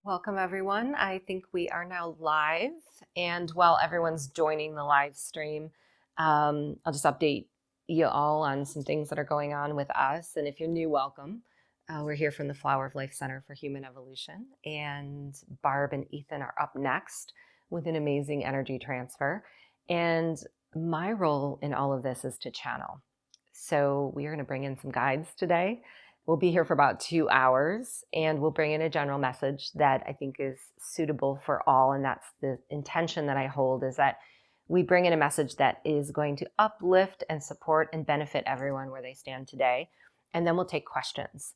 Welcome, everyone. I think we are now live. And while everyone's joining the live stream, I'll just update you all on some things that are going on with us. And if you're new, welcome. We're here from the Flower of Life Center for Human Evolution. And Barb and Ethan are up next with an amazing energy transfer. And my role in all of this is to channel. So we are going to bring in some guides today. We'll be here for about 2 hours, and we'll bring in a general message that I think is suitable for all. And that's the intention that I hold, is that we bring in a message that is going to uplift and support and benefit everyone where they stand today. And then we'll take questions.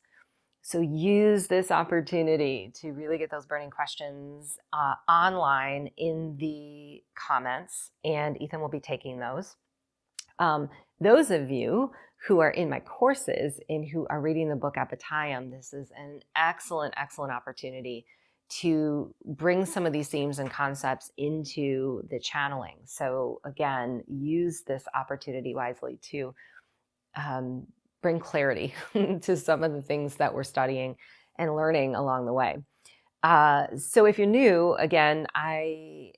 So use this opportunity to really get those burning questions online in the comments, and Ethan will be taking those. Those of you who are in my courses and who are reading the book Appetium, this is an excellent, excellent opportunity to bring some of these themes and concepts into the channeling. So again, use this opportunity wisely to bring clarity to some of the things that we're studying and learning along the way. So if you're new, again, I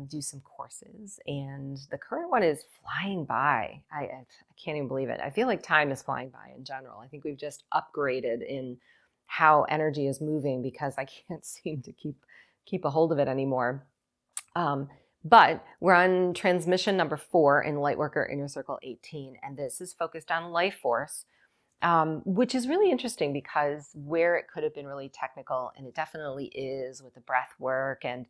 do some courses, and the current one is flying by. I can't even believe it. I feel like time is flying by in general. I think we've just upgraded in how energy is moving because I can't seem to keep a hold of it anymore. But we're on transmission number 4 in Lightworker Inner Circle 18, and this is focused on life force. Which is really interesting because where it could have been really technical, and it definitely is with the breath work and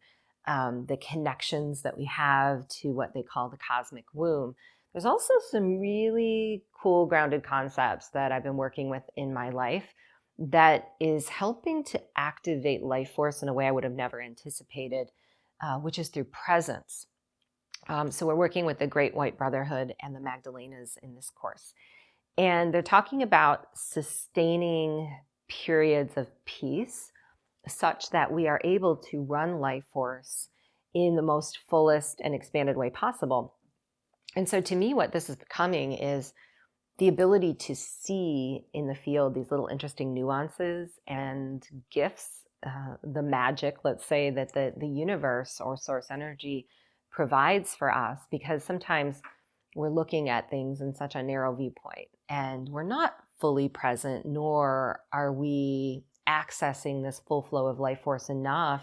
the connections that we have to what they call the cosmic womb, there's also some really cool grounded concepts that I've been working with in my life that is helping to activate life force in a way I would have never anticipated, which is through presence. So we're working with the Great White Brotherhood and the Magdalenas in this course. And they're talking about sustaining periods of peace such that we are able to run life force in the most fullest and expanded way possible. And so to me, what this is becoming is the ability to see in the field these little interesting nuances and gifts, the magic, let's say, that the universe or source energy provides for us, because sometimes we're looking at things in such a narrow viewpoint and we're not fully present, nor are we accessing this full flow of life force enough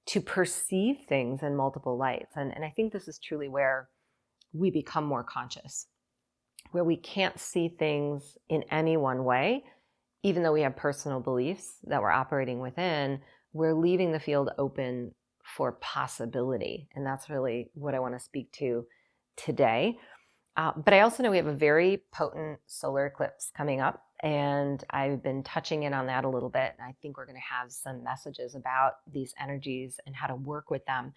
to perceive things in multiple lights. And I think this is truly where we become more conscious, where we can't see things in any one way, even though we have personal beliefs that we're operating within. We're leaving the field open for possibility. And that's really what I want to speak to today. But I also know we have a very potent solar eclipse coming up, and I've been touching in on that a little bit. And I think we're going to have some messages about these energies and how to work with them.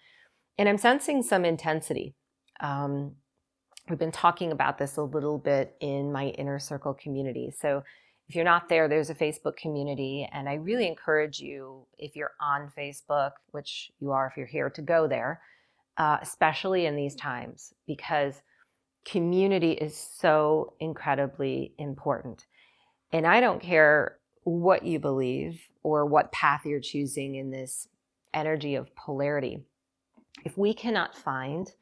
And I'm sensing some intensity. We've been talking about this a little bit in my inner circle community. So if you're not there, there's a Facebook community, and I really encourage you, if you're on Facebook, which you are if you're here, to go there, especially in these times, because community is so incredibly important. And I don't care what you believe or what path you're choosing in this energy of polarity. If we cannot find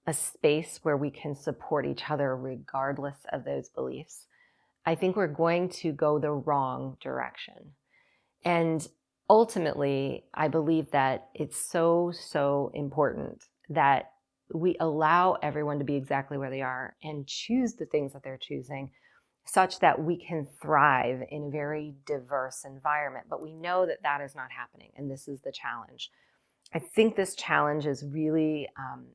a space where we can support each other regardless of those beliefs, I think we're going to go the wrong direction. And ultimately, I believe that it's so, so important that we allow everyone to be exactly where they are and choose the things that they're choosing, such that we can thrive in a very diverse environment. But we know that that is not happening, and this is the challenge. I think this challenge is really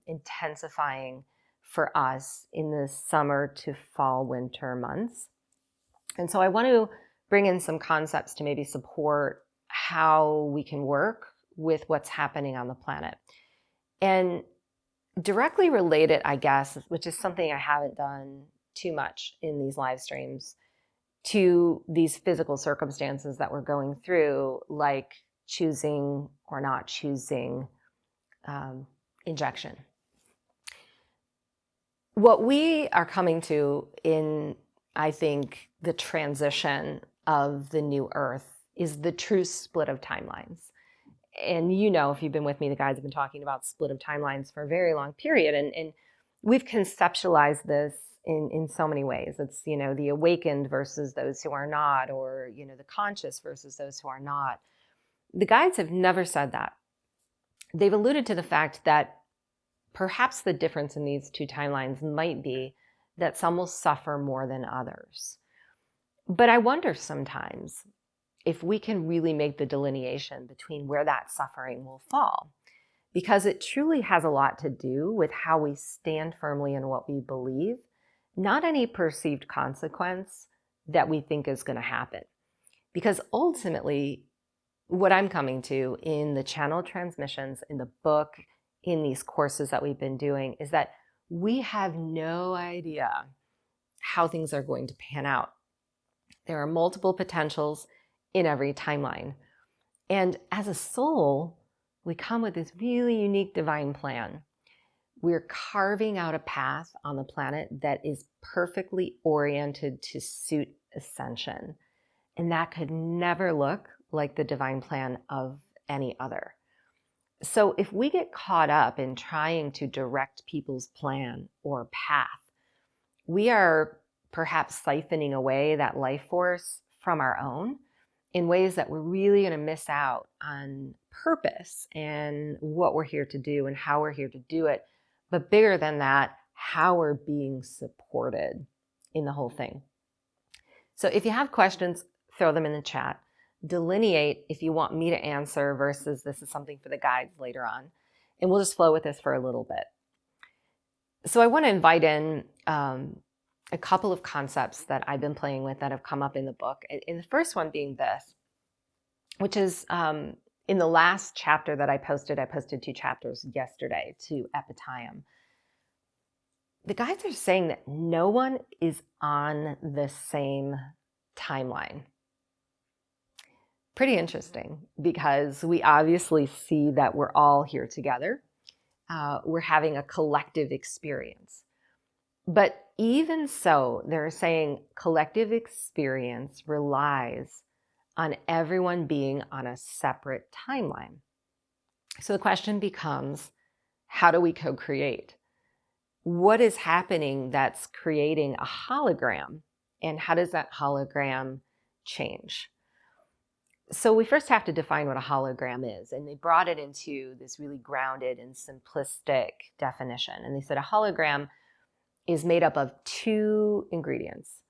intensifying for us in the summer to fall, winter months. And so I want to bring in some concepts to maybe support how we can work with what's happening on the planet. And directly related, I guess, which is something I haven't done too much in these live streams, to these physical circumstances that we're going through, like choosing or not choosing injection. What we are coming to in, I think, the transition of the new earth is the true split of timelines. And you know, if you've been with me, the guys have been talking about split of timelines for a very long period. And we've conceptualized this in so many ways. It's, you know, the awakened versus those who are not, or, you know, the conscious versus those who are not. The guides have never said that. They've alluded to the fact that perhaps the difference in these two timelines might be that some will suffer more than others. But I wonder sometimes if we can really make the delineation between where that suffering will fall, because it truly has a lot to do with how we stand firmly in what we believe, not any perceived consequence that we think is going to happen. Because ultimately, what I'm coming to in the channel transmissions, in the book, in these courses that we've been doing, is that we have no idea how things are going to pan out. There are multiple potentials in every timeline. And as a soul, we come with this really unique divine plan. We're carving out a path on the planet that is perfectly oriented to suit ascension. And that could never look like the divine plan of any other. So if we get caught up in trying to direct people's plan or path, we are perhaps siphoning away that life force from our own in ways that we're really going to miss out on purpose and what we're here to do and how we're here to do it. But bigger than that, how we're being supported in the whole thing. So if you have questions, throw them in the chat. Delineate if you want me to answer versus this is something for the guides later on. And we'll just flow with this for a little bit. So I want to invite in a couple of concepts that I've been playing with that have come up in the book. And the first one being this, which is in the last chapter that I posted 2 chapters yesterday to Epitime. The guides are saying that no one is on the same timeline. Pretty interesting, because we obviously see that we're all here together. We're having a collective experience. But even so, they're saying collective experience relies on everyone being on a separate timeline. So the question becomes, how do we co-create? What is happening that's creating a hologram? And how does that hologram change? So we first have to define what a hologram is. And they brought it into this really grounded and simplistic definition. And they said a hologram is made up of 2 ingredients.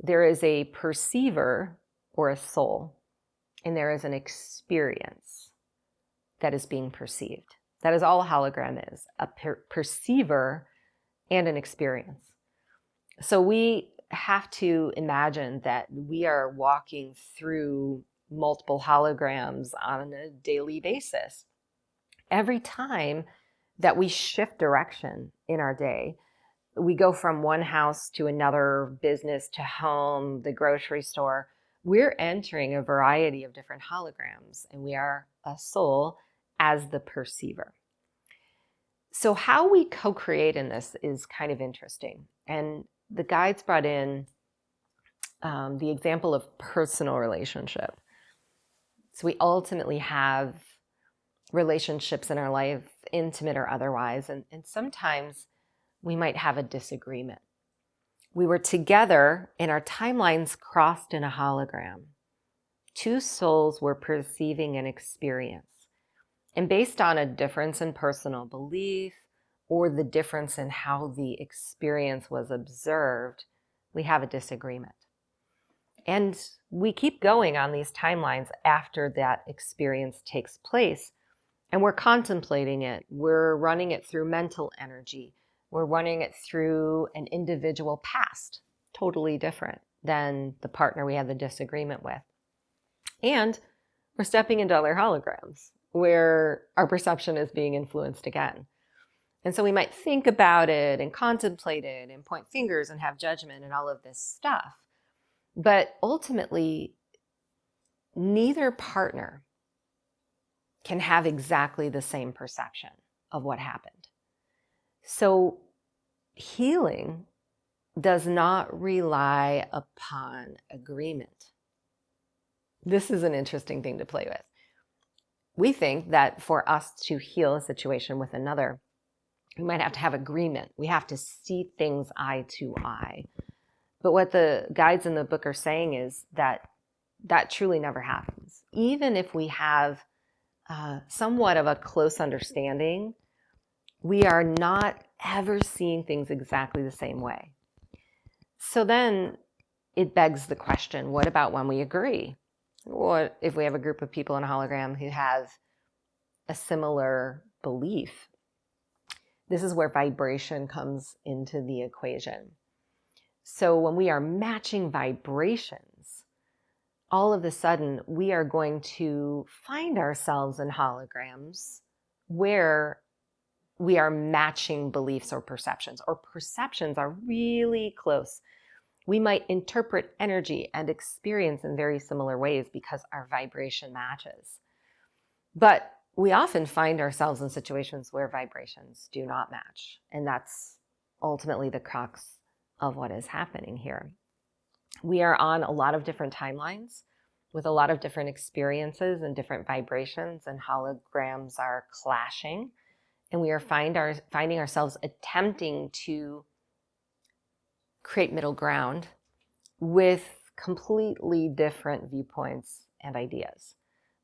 There is a perceiver or a soul, and there is an experience that is being perceived. That is all a hologram is, a perceiver and an experience. So we have to imagine that we are walking through multiple holograms on a daily basis. Every time that we shift direction in our day, we go from one house to another, business to home, the grocery store, we're entering a variety of different holograms, and we are a soul as the perceiver. So how we co-create in this is kind of interesting. And the guides brought in the example of personal relationship. So we ultimately have relationships in our life, intimate or otherwise, and sometimes we might have a disagreement. We were together and our timelines crossed in a hologram. 2 souls were perceiving an experience. And based on a difference in personal belief or the difference in how the experience was observed, we have a disagreement. And we keep going on these timelines after that experience takes place. And we're contemplating it. We're running it through mental energy. We're running it through an individual past, totally different than the partner we had the disagreement with. And we're stepping into other holograms where our perception is being influenced again. And so we might think about it and contemplate it and point fingers and have judgment and all of this stuff. But ultimately, neither partner can have exactly the same perception of what happened. So healing does not rely upon agreement. This is an interesting thing to play with. we think that for us to heal a situation with another, we might have to have agreement. We have to see things eye to eye. But what the guides in the book are saying is that that truly never happens. Even if we have somewhat of a close understanding, we are not ever seeing things exactly the same way. So then it begs the question, what about when we agree? What if we have a group of people in a hologram who have a similar belief? This is where vibration comes into the equation. So when we are matching vibrations, all of a sudden we are going to find ourselves in holograms where we are matching beliefs or perceptions are really close. We might interpret energy and experience in very similar ways because our vibration matches. But we often find ourselves in situations where vibrations do not match. And that's ultimately the crux of what is happening here. We are on a lot of different timelines with a lot of different experiences and different vibrations, and holograms are clashing. And we are finding ourselves attempting to create middle ground with completely different viewpoints and ideas.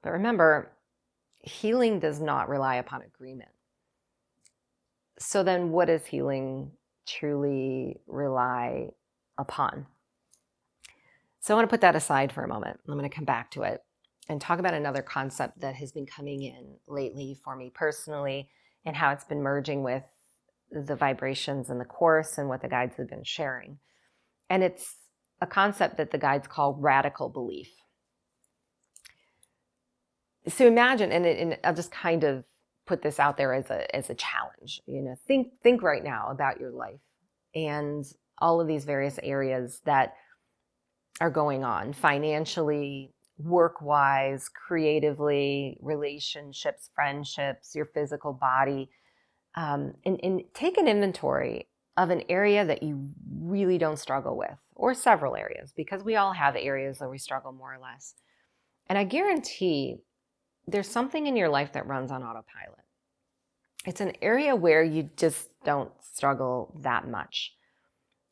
But remember, healing does not rely upon agreement. So then what does healing truly rely upon? So I want to put that aside for a moment. I'm going to come back to it and talk about another concept that has been coming in lately for me personally, and how it's been merging with the vibrations in the course and what the guides have been sharing. And it's a concept that the guides call radical belief. So imagine, and I'll just kind of put this out there as a challenge. Think right now about your life and all of these various areas that are going on financially, work-wise, creatively, relationships, friendships, your physical body, and take an inventory of an area that you really don't struggle with, or several areas, because we all have areas where we struggle more or less. And I guarantee there's something in your life that runs on autopilot. It's an area where you just don't struggle that much.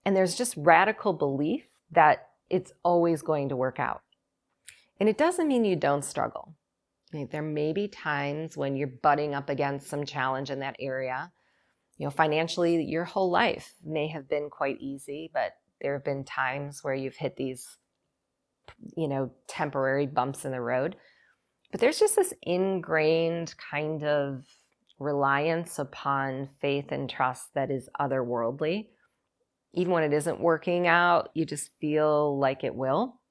And there's just radical belief that it's always going to work out. And it doesn't mean you don't struggle. There may be times when you're butting up against some challenge in that area. Financially, your whole life may have been quite easy, but there have been times where you've hit these, temporary bumps in the road. But there's just this ingrained kind of reliance upon faith and trust that is otherworldly. Even when it isn't working out, you just feel like it will.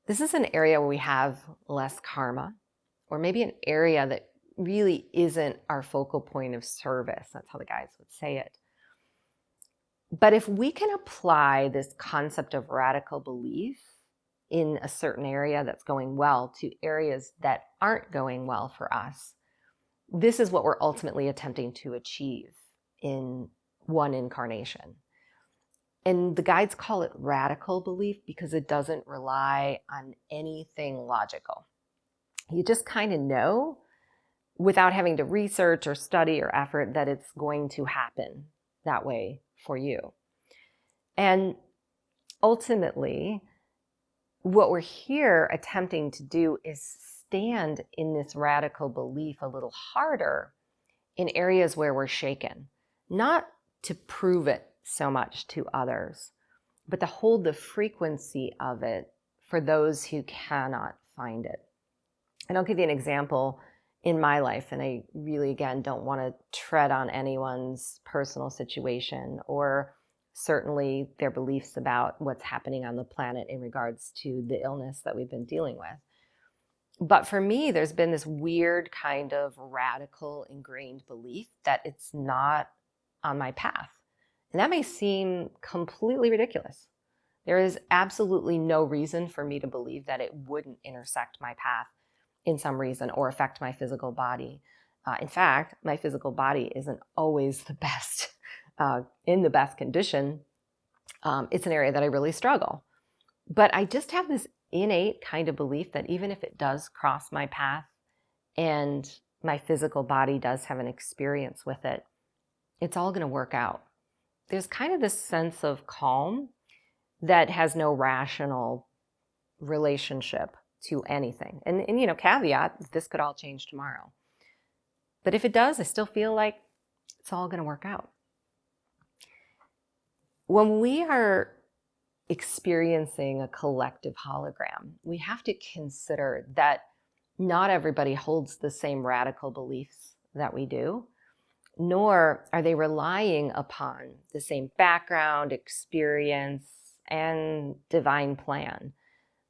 This is an area where we have less karma, or maybe an area that really isn't our focal point of service. That's how the guides would say it. But if we can apply this concept of radical belief in a certain area that's going well to areas that aren't going well for us, this is what we're ultimately attempting to achieve in one incarnation. And the guides call it radical belief because it doesn't rely on anything logical. You just kind of know without having to research or study or effort that it's going to happen that way for you. And ultimately, what we're here attempting to do is stand in this radical belief a little harder in areas where we're shaken, not to prove it so much to others, but to hold the frequency of it for those who cannot find it. And I'll give you an example in my life, and I really, again, don't want to tread on anyone's personal situation or certainly their beliefs about what's happening on the planet in regards to the illness that we've been dealing with. But for me, there's been this weird kind of radical ingrained belief that it's not on my path. And that may seem completely ridiculous. There is absolutely no reason for me to believe that it wouldn't intersect my path in some reason or affect my physical body. In fact, my physical body isn't always the best, in the best condition. It's an area that I really struggle. But I just have this innate kind of belief that even if it does cross my path, and my physical body does have an experience with it, it's all going to work out. There's kind of this sense of calm that has no rational relationship to anything. And caveat, this could all change tomorrow. But if it does, I still feel like it's all going to work out. When we are experiencing a collective hologram, we have to consider that not everybody holds the same radical beliefs that we do, nor are they relying upon the same background, experience, and divine plan.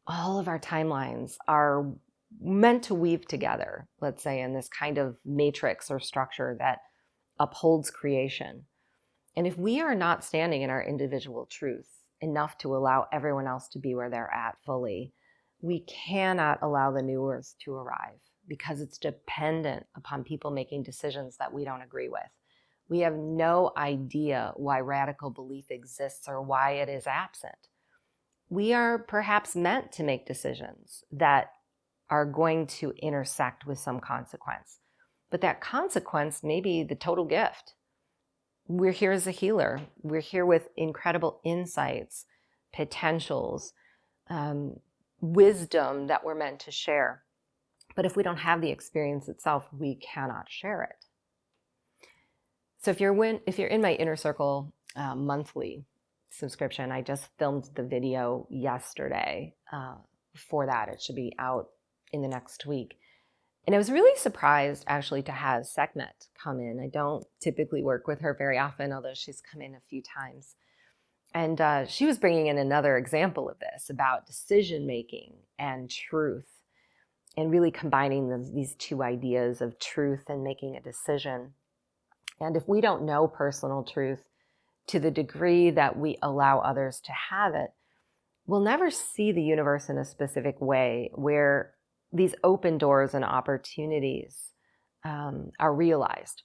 All of our timelines are meant to weave together, let's say, in this kind of matrix or structure that upholds creation. And if we are not standing in our individual truth enough to allow everyone else to be where they're at fully, we cannot allow the new earth to arrive, because it's dependent upon people making decisions that we don't agree with. We have no idea why radical belief exists or why it is absent. We are perhaps meant to make decisions that are going to intersect with some consequence. But that consequence may be the total gift. We're here as a healer. We're here with incredible insights, potentials, wisdom that we're meant to share. But if we don't have the experience itself, we cannot share it. So if you're in my Inner Circle monthly subscription, I just filmed the video yesterday for that. It should be out in the next week. And I was really surprised actually to have Sekhmet come in. I don't typically work with her very often, although she's come in a few times. And she was bringing in another example of this about decision making and truth, and really combining these two ideas of truth and making a decision. And if we don't know personal truth to the degree that we allow others to have it, we'll never see the universe in a specific way where these open doors and opportunities are realized.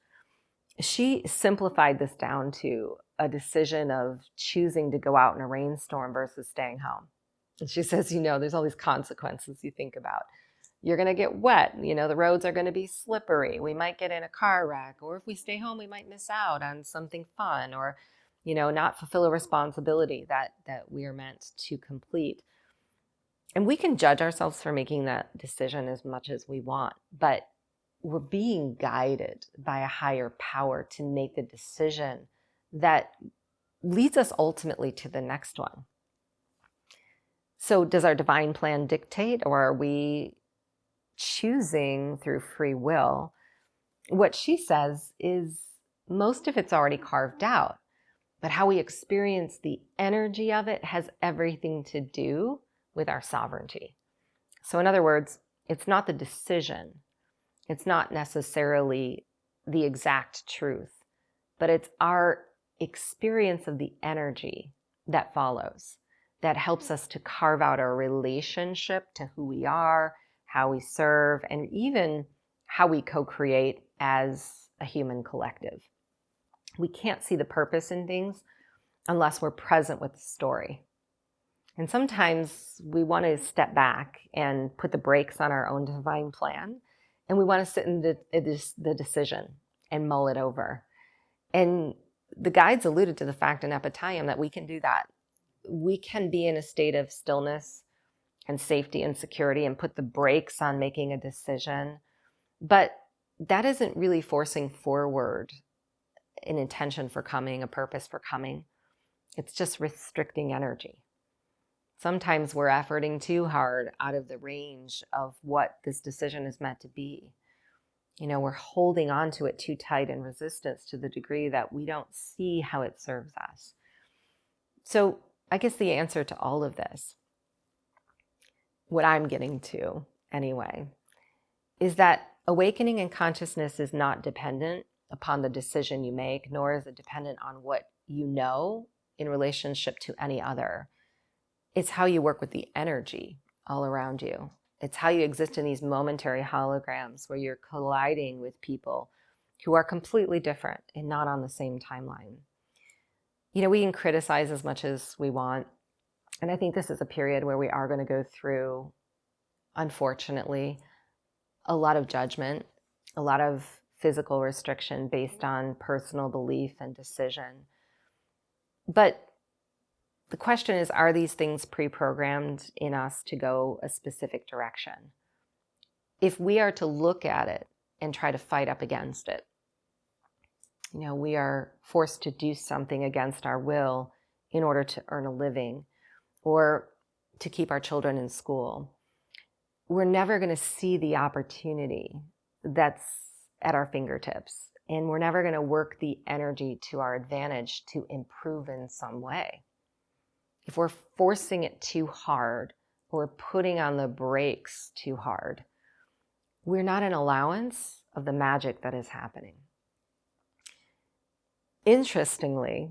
She simplified this down to a decision of choosing to go out in a rainstorm versus staying home. And she says, there's all these consequences you think about. You're going to get wet. The roads are going to be slippery. We might get in a car wreck. Or if we stay home, we might miss out on something fun, or, not fulfill a responsibility that we are meant to complete. And we can judge ourselves for making that decision as much as we want, but we're being guided by a higher power to make the decision that leads us ultimately to the next one. So does our divine plan dictate, or are we choosing through free will? What she says is most of it's already carved out, but how we experience the energy of it has everything to do with our sovereignty. So in other words, it's not the decision. It's not necessarily the exact truth, but it's our experience of the energy that follows, that helps us to carve out our relationship to who we are, how we serve, and even how we co-create as a human collective. We can't see the purpose in things unless we're present with the story. And sometimes we want to step back and put the brakes on our own divine plan, and we want to sit in the decision and mull it over. And the guides alluded to the fact in Epitayim that we can do that. We can be in a state of stillness and safety and security and put the brakes on making a decision. But that isn't really forcing forward an intention for coming, a purpose for coming. It's just restricting energy. Sometimes we're efforting too hard out of the range of what this decision is meant to be. We're holding on to it too tight in resistance to the degree that we don't see how it serves us. So I guess the answer to all of this, what I'm getting to anyway, is that awakening in consciousness is not dependent upon the decision you make, nor is it dependent on what you know in relationship to any other. It's how you work with the energy all around you. It's how you exist in these momentary holograms where you're colliding with people who are completely different and not on the same timeline. We can criticize as much as we want. And I think this is a period where we are going to go through, unfortunately, a lot of judgment, a lot of physical restriction based on personal belief and decision. But the question is, are these things pre-programmed in us to go a specific direction? If we are to look at it and try to fight up against it, we are forced to do something against our will in order to earn a living or to keep our children in school. We're never going to see the opportunity that's at our fingertips, and we're never going to work the energy to our advantage to improve in some way. If we're forcing it too hard or putting on the brakes too hard, we're not an allowance of the magic that is happening. Interestingly,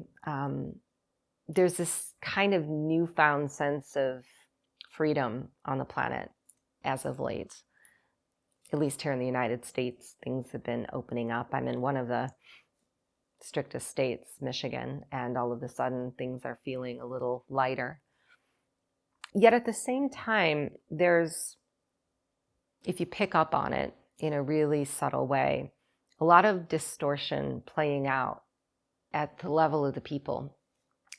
there's this kind of newfound sense of freedom on the planet as of late. At least here in the United States, things have been opening up. I'm in one of the strictest states, Michigan, and all of a sudden things are feeling a little lighter. Yet at the same time, there's, if you pick up on it in a really subtle way, a lot of distortion playing out at the level of the people.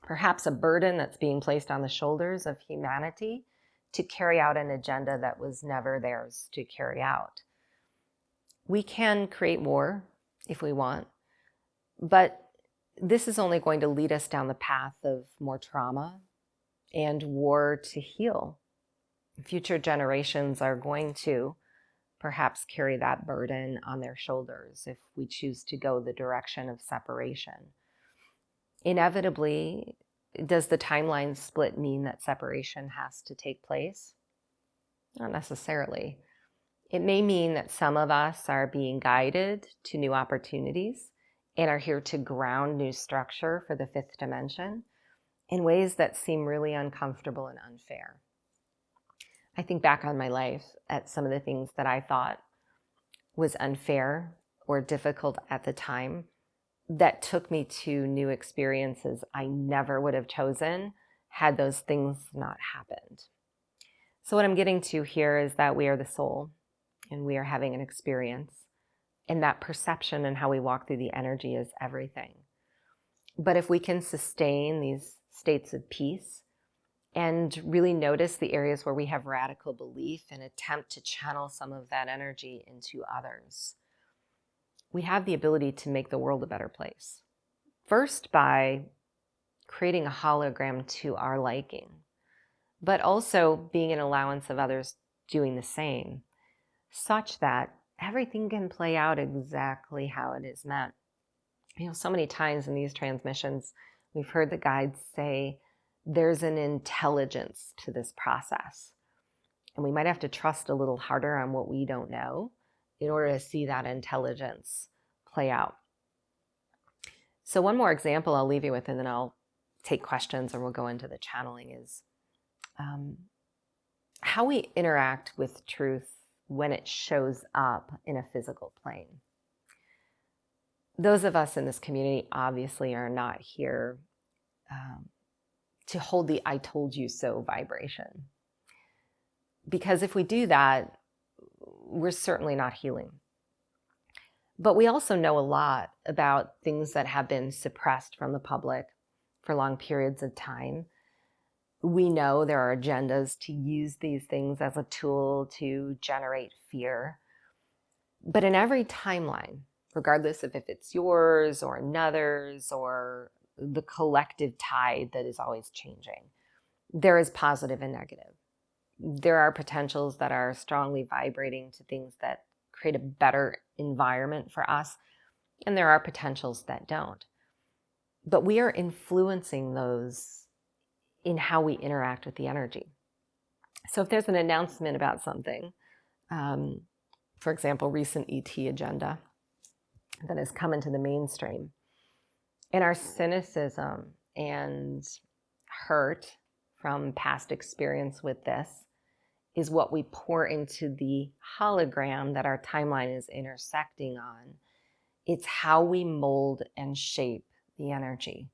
Perhaps a burden that's being placed on the shoulders of humanity to carry out an agenda that was never theirs to carry out. We can create war if we want, but this is only going to lead us down the path of more trauma and war to heal. Future generations are going to perhaps carry that burden on their shoulders if we choose to go the direction of separation. Inevitably, does the timeline split mean that separation has to take place? Not necessarily. It may mean that some of us are being guided to new opportunities and are here to ground new structure for the fifth dimension in ways that seem really uncomfortable and unfair. I think back on my life at some of the things that I thought was unfair or difficult at the time that took me to new experiences I never would have chosen had those things not happened. So what I'm getting to here is that we are the soul and we are having an experience, and that perception and how we walk through the energy is everything. But if we can sustain these states of peace and really notice the areas where we have radical belief and attempt to channel some of that energy into others, we have the ability to make the world a better place. First, by creating a hologram to our liking, but also being an allowance of others doing the same, such that everything can play out exactly how it is meant. So many times in these transmissions, we've heard the guides say, there's an intelligence to this process. And we might have to trust a little harder on what we don't know in order to see that intelligence play out. So one more example I'll leave you with, and then I'll take questions and we'll go into the channeling, is how we interact with truth when it shows up in a physical plane. Those of us in this community obviously are not here to hold the I told you so vibration. Because if we do that, we're certainly not healing. But we also know a lot about things that have been suppressed from the public for long periods of time. We know there are agendas to use these things as a tool to generate fear. But in every timeline, regardless of if it's yours or another's or the collective tide that is always changing, there is positive and negative. There are potentials that are strongly vibrating to things that create a better environment for us, and there are potentials that don't. But we are influencing those in how we interact with the energy. So if there's an announcement about something, for example, recent ET agenda that has come into the mainstream, and our cynicism and hurt from past experience with this is what we pour into the hologram that our timeline is intersecting on. It's how we mold and shape the energy.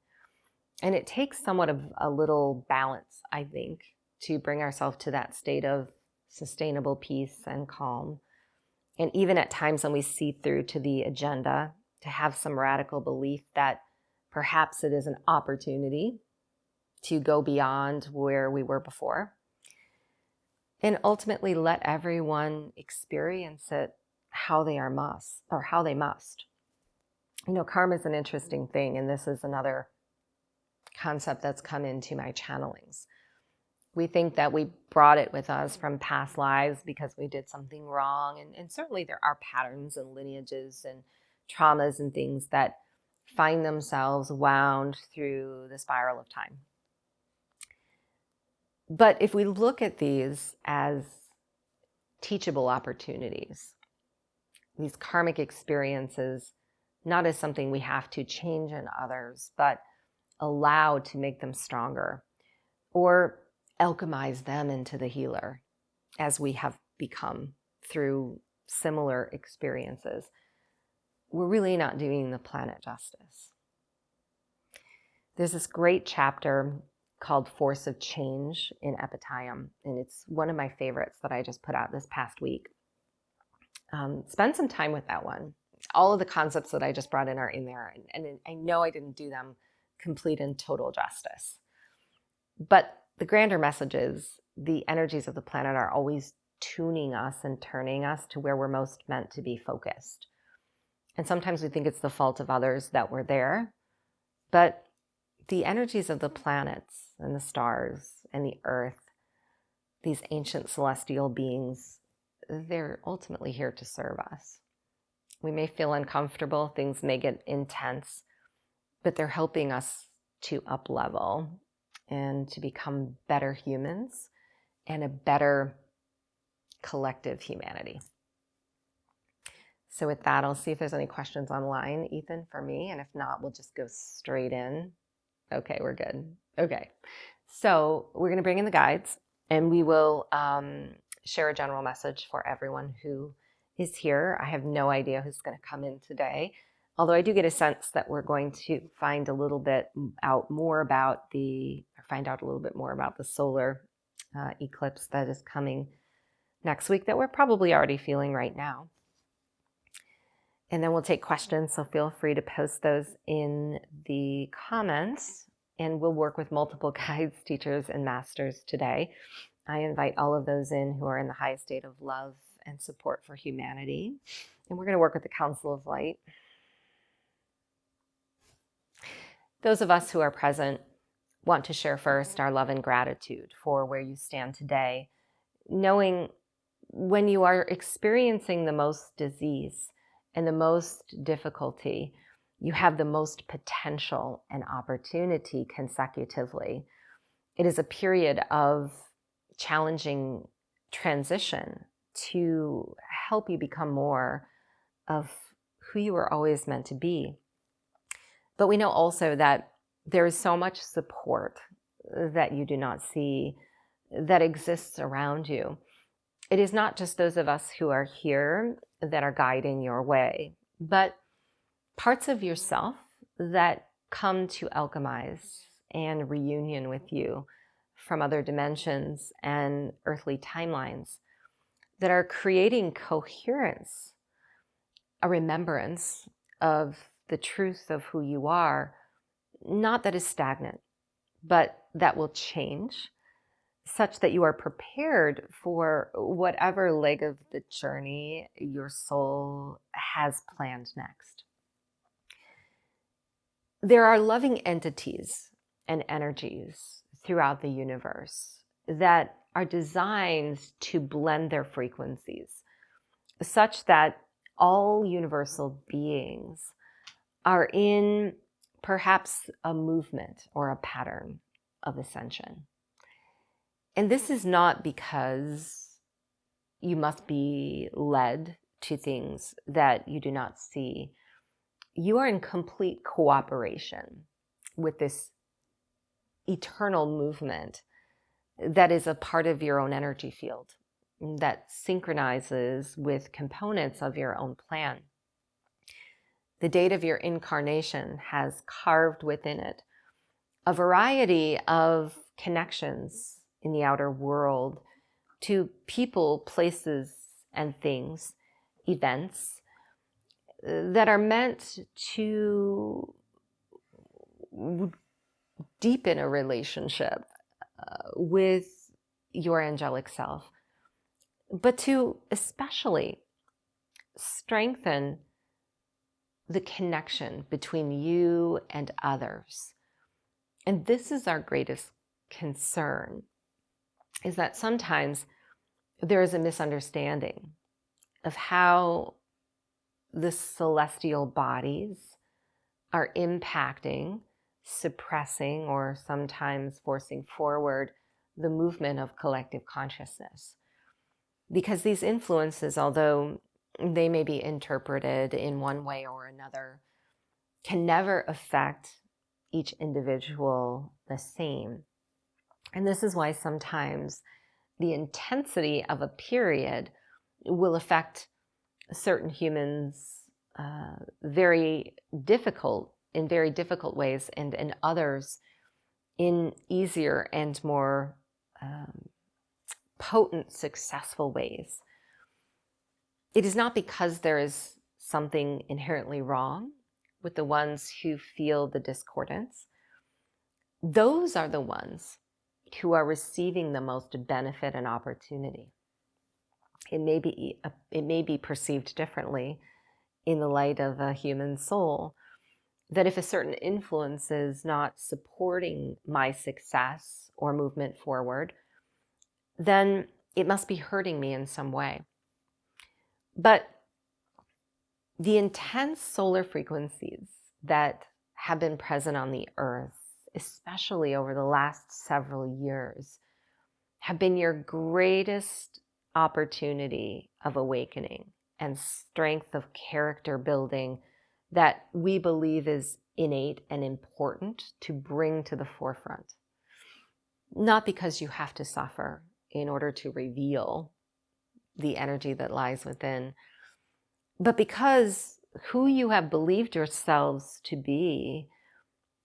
And it takes somewhat of a little balance, I think, to bring ourselves to that state of sustainable peace and calm. And even at times when we see through to the agenda, to have some radical belief that perhaps it is an opportunity to go beyond where we were before. And ultimately let everyone experience it how they must. You know, karma is an interesting thing, and this is another concept that's come into my channelings. We think that we brought it with us from past lives because we did something wrong. And certainly there are patterns and lineages and traumas and things that find themselves wound through the spiral of time. But if we look at these as teachable opportunities, these karmic experiences, not as something we have to change in others, but allow to make them stronger or alchemize them into the healer as we have become through similar experiences, we're really not doing the planet justice. There's this great chapter called Force of Change in Epitayam, and it's one of my favorites that I just put out this past week. Spend some time with that one. All of the concepts that I just brought in are in there, and I know I didn't do them complete and total justice. But the grander message is the energies of the planet are always tuning us and turning us to where we're most meant to be focused. And sometimes we think it's the fault of others that we're there, but the energies of the planets and the stars and the earth, these ancient celestial beings, they're ultimately here to serve us. We may feel uncomfortable, things may get intense, but they're helping us to up-level and to become better humans and a better collective humanity. So with that, I'll see if there's any questions online, Ethan, for me. And if not, we'll just go straight in. Okay, we're good. Okay. So we're going to bring in the guides, and we will share a general message for everyone who is here. I have no idea who's going to come in today, although I do get a sense that we're going to find out a little bit more about the solar eclipse that is coming next week that we're probably already feeling right now. And then we'll take questions, so feel free to post those in the comments, and we'll work with multiple guides, teachers, and masters today. I invite all of those in who are in the highest state of love and support for humanity. And we're going to work with the Council of Light. Those of us who are present want to share first our love and gratitude for where you stand today, knowing when you are experiencing the most disease and the most difficulty, you have the most potential and opportunity consecutively. It is a period of challenging transition to help you become more of who you were always meant to be. But we know also that there is so much support that you do not see that exists around you. It is not just those of us who are here that are guiding your way, but parts of yourself that come to alchemize and reunion with you from other dimensions and earthly timelines that are creating coherence, a remembrance of the truth of who you are, not that is stagnant, but that will change such that you are prepared for whatever leg of the journey your soul has planned next. There are loving entities and energies throughout the universe that are designed to blend their frequencies such that all universal beings are in perhaps a movement or a pattern of ascension. And this is not because you must be led to things that you do not see. You are in complete cooperation with this eternal movement that is a part of your own energy field, that synchronizes with components of your own plan. The date of your incarnation has carved within it a variety of connections in the outer world to people, places, and things events that are meant to deepen a relationship with your angelic self, but to especially strengthen the connection between you and others. And this is our greatest concern, is that sometimes there is a misunderstanding of how the celestial bodies are impacting, suppressing, or sometimes forcing forward the movement of collective consciousness. Because these influences, although they may be interpreted in one way or another, can never affect each individual the same. And this is why sometimes the intensity of a period will affect certain humans in very difficult ways, and others in easier and more potent, successful ways. It is not because there is something inherently wrong with the ones who feel the discordance. Those are the ones who are receiving the most benefit and opportunity. It may be perceived differently in the light of a human soul, that if a certain influence is not supporting my success or movement forward, then it must be hurting me in some way. But the intense solar frequencies that have been present on the earth, especially over the last several years, have been your greatest opportunity of awakening and strength of character building that we believe is innate and important to bring to the forefront. Not because you have to suffer in order to reveal the energy that lies within, but because who you have believed yourselves to be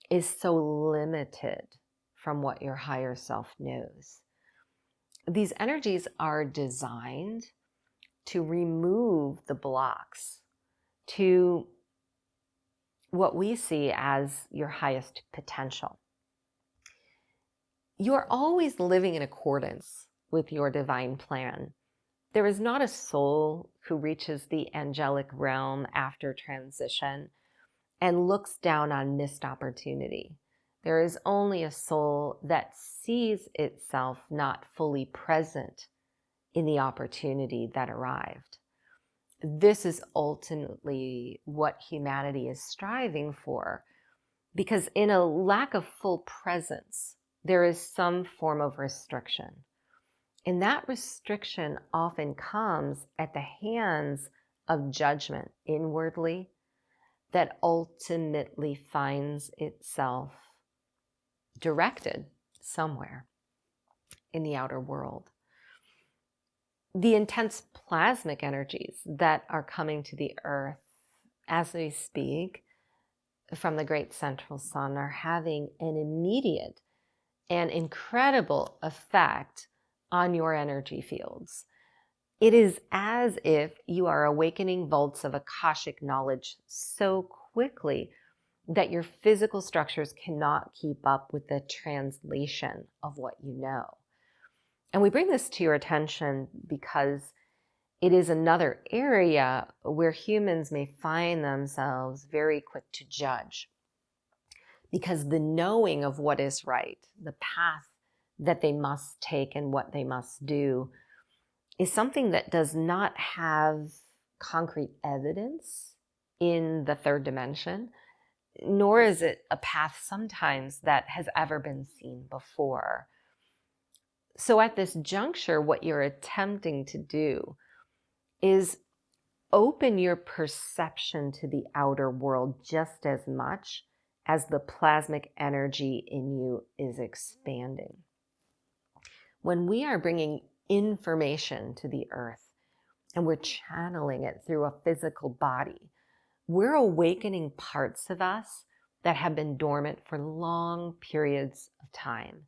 is so limited from what your higher self knows. These energies are designed to remove the blocks to what we see as your highest potential. You are always living in accordance with your divine plan. There is not a soul who reaches the angelic realm after transition and looks down on missed opportunity. There is only a soul that sees itself not fully present in the opportunity that arrived. This is ultimately what humanity is striving for, because in a lack of full presence, there is some form of restriction. And that restriction often comes at the hands of judgment inwardly that ultimately finds itself directed somewhere in the outer world. The intense plasmic energies that are coming to the earth as we speak from the great central sun are having an immediate and incredible effect on your energy fields. It is as if you are awakening vaults of Akashic knowledge so quickly that your physical structures cannot keep up with the translation of what you know. And we bring this to your attention because it is another area where humans may find themselves very quick to judge. Because the knowing of what is right, the path that they must take and what they must do, is something that does not have concrete evidence in the third dimension, nor is it a path sometimes that has ever been seen before. So at this juncture, what you're attempting to do is open your perception to the outer world just as much as the plasmic energy in you is expanding. When we are bringing information to the earth and we're channeling it through a physical body, we're awakening parts of us that have been dormant for long periods of time.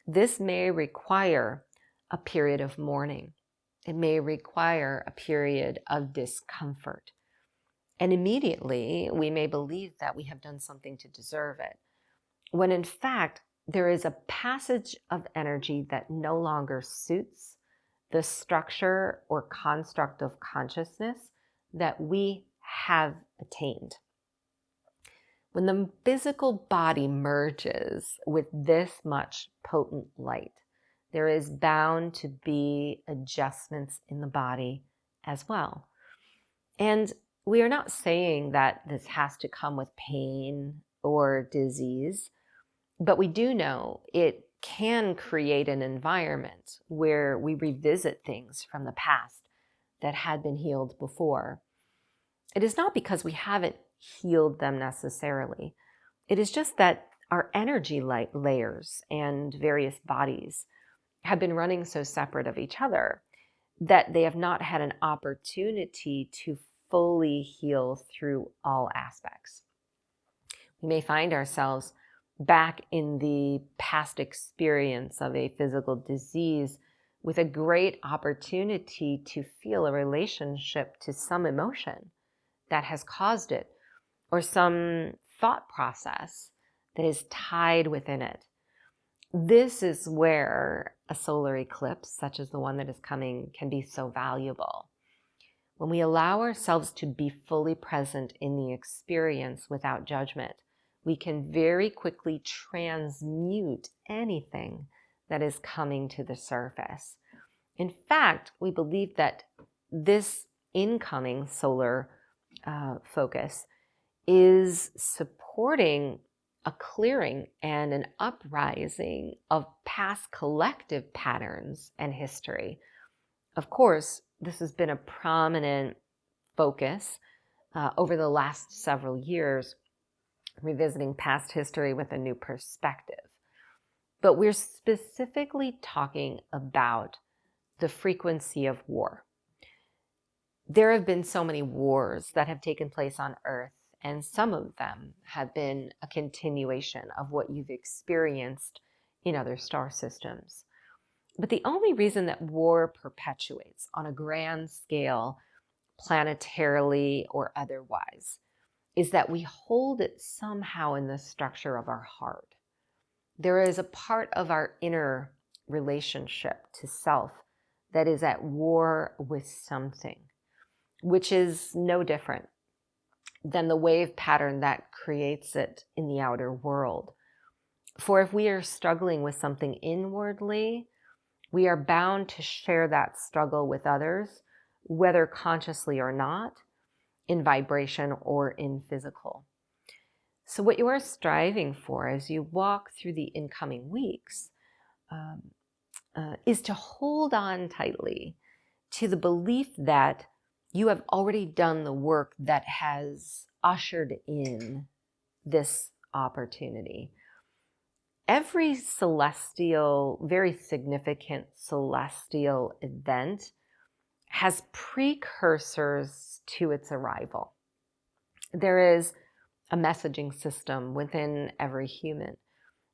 This may require a period of mourning. it may require a period of discomfort. And immediately we may believe that we have done something to deserve it, when in fact there is a passage of energy that no longer suits the structure or construct of consciousness that we have attained. When the physical body merges with this much potent light, there is bound to be adjustments in the body as well. And we are not saying that this has to come with pain or disease, but we do know it can create an environment where we revisit things from the past that had been healed before. It is not because we haven't healed them necessarily. It is just that our energy layers and various bodies have been running so separate of each other that they have not had an opportunity to fully heal through all aspects. We may find ourselves back in the past experience of a physical disease with a great opportunity to feel a relationship to some emotion that has caused it, or some thought process that is tied within it. This is where a solar eclipse, such as the one that is coming, can be so valuable. When we allow ourselves to be fully present in the experience without judgment, we can very quickly transmute anything that is coming to the surface. In fact, we believe that this incoming solar focus is supporting a clearing and an uprising of past collective patterns and history. Of course, this has been a prominent focus over the last several years, revisiting past history with a new perspective. But we're specifically talking about the frequency of war. There have been so many wars that have taken place on Earth, and some of them have been a continuation of what you've experienced in other star systems. But the only reason that war perpetuates on a grand scale, planetarily or otherwise, is that we hold it somehow in the structure of our heart. There is a part of our inner relationship to self that is at war with something, which is no different than the wave pattern that creates it in the outer world. For if we are struggling with something inwardly, we are bound to share that struggle with others, whether consciously or not, in vibration or in physical. So what you are striving for as you walk through the incoming weeks is to hold on tightly to the belief that you have already done the work that has ushered in this opportunity. Every celestial, very significant celestial event has precursors to its arrival. There is a messaging system within every human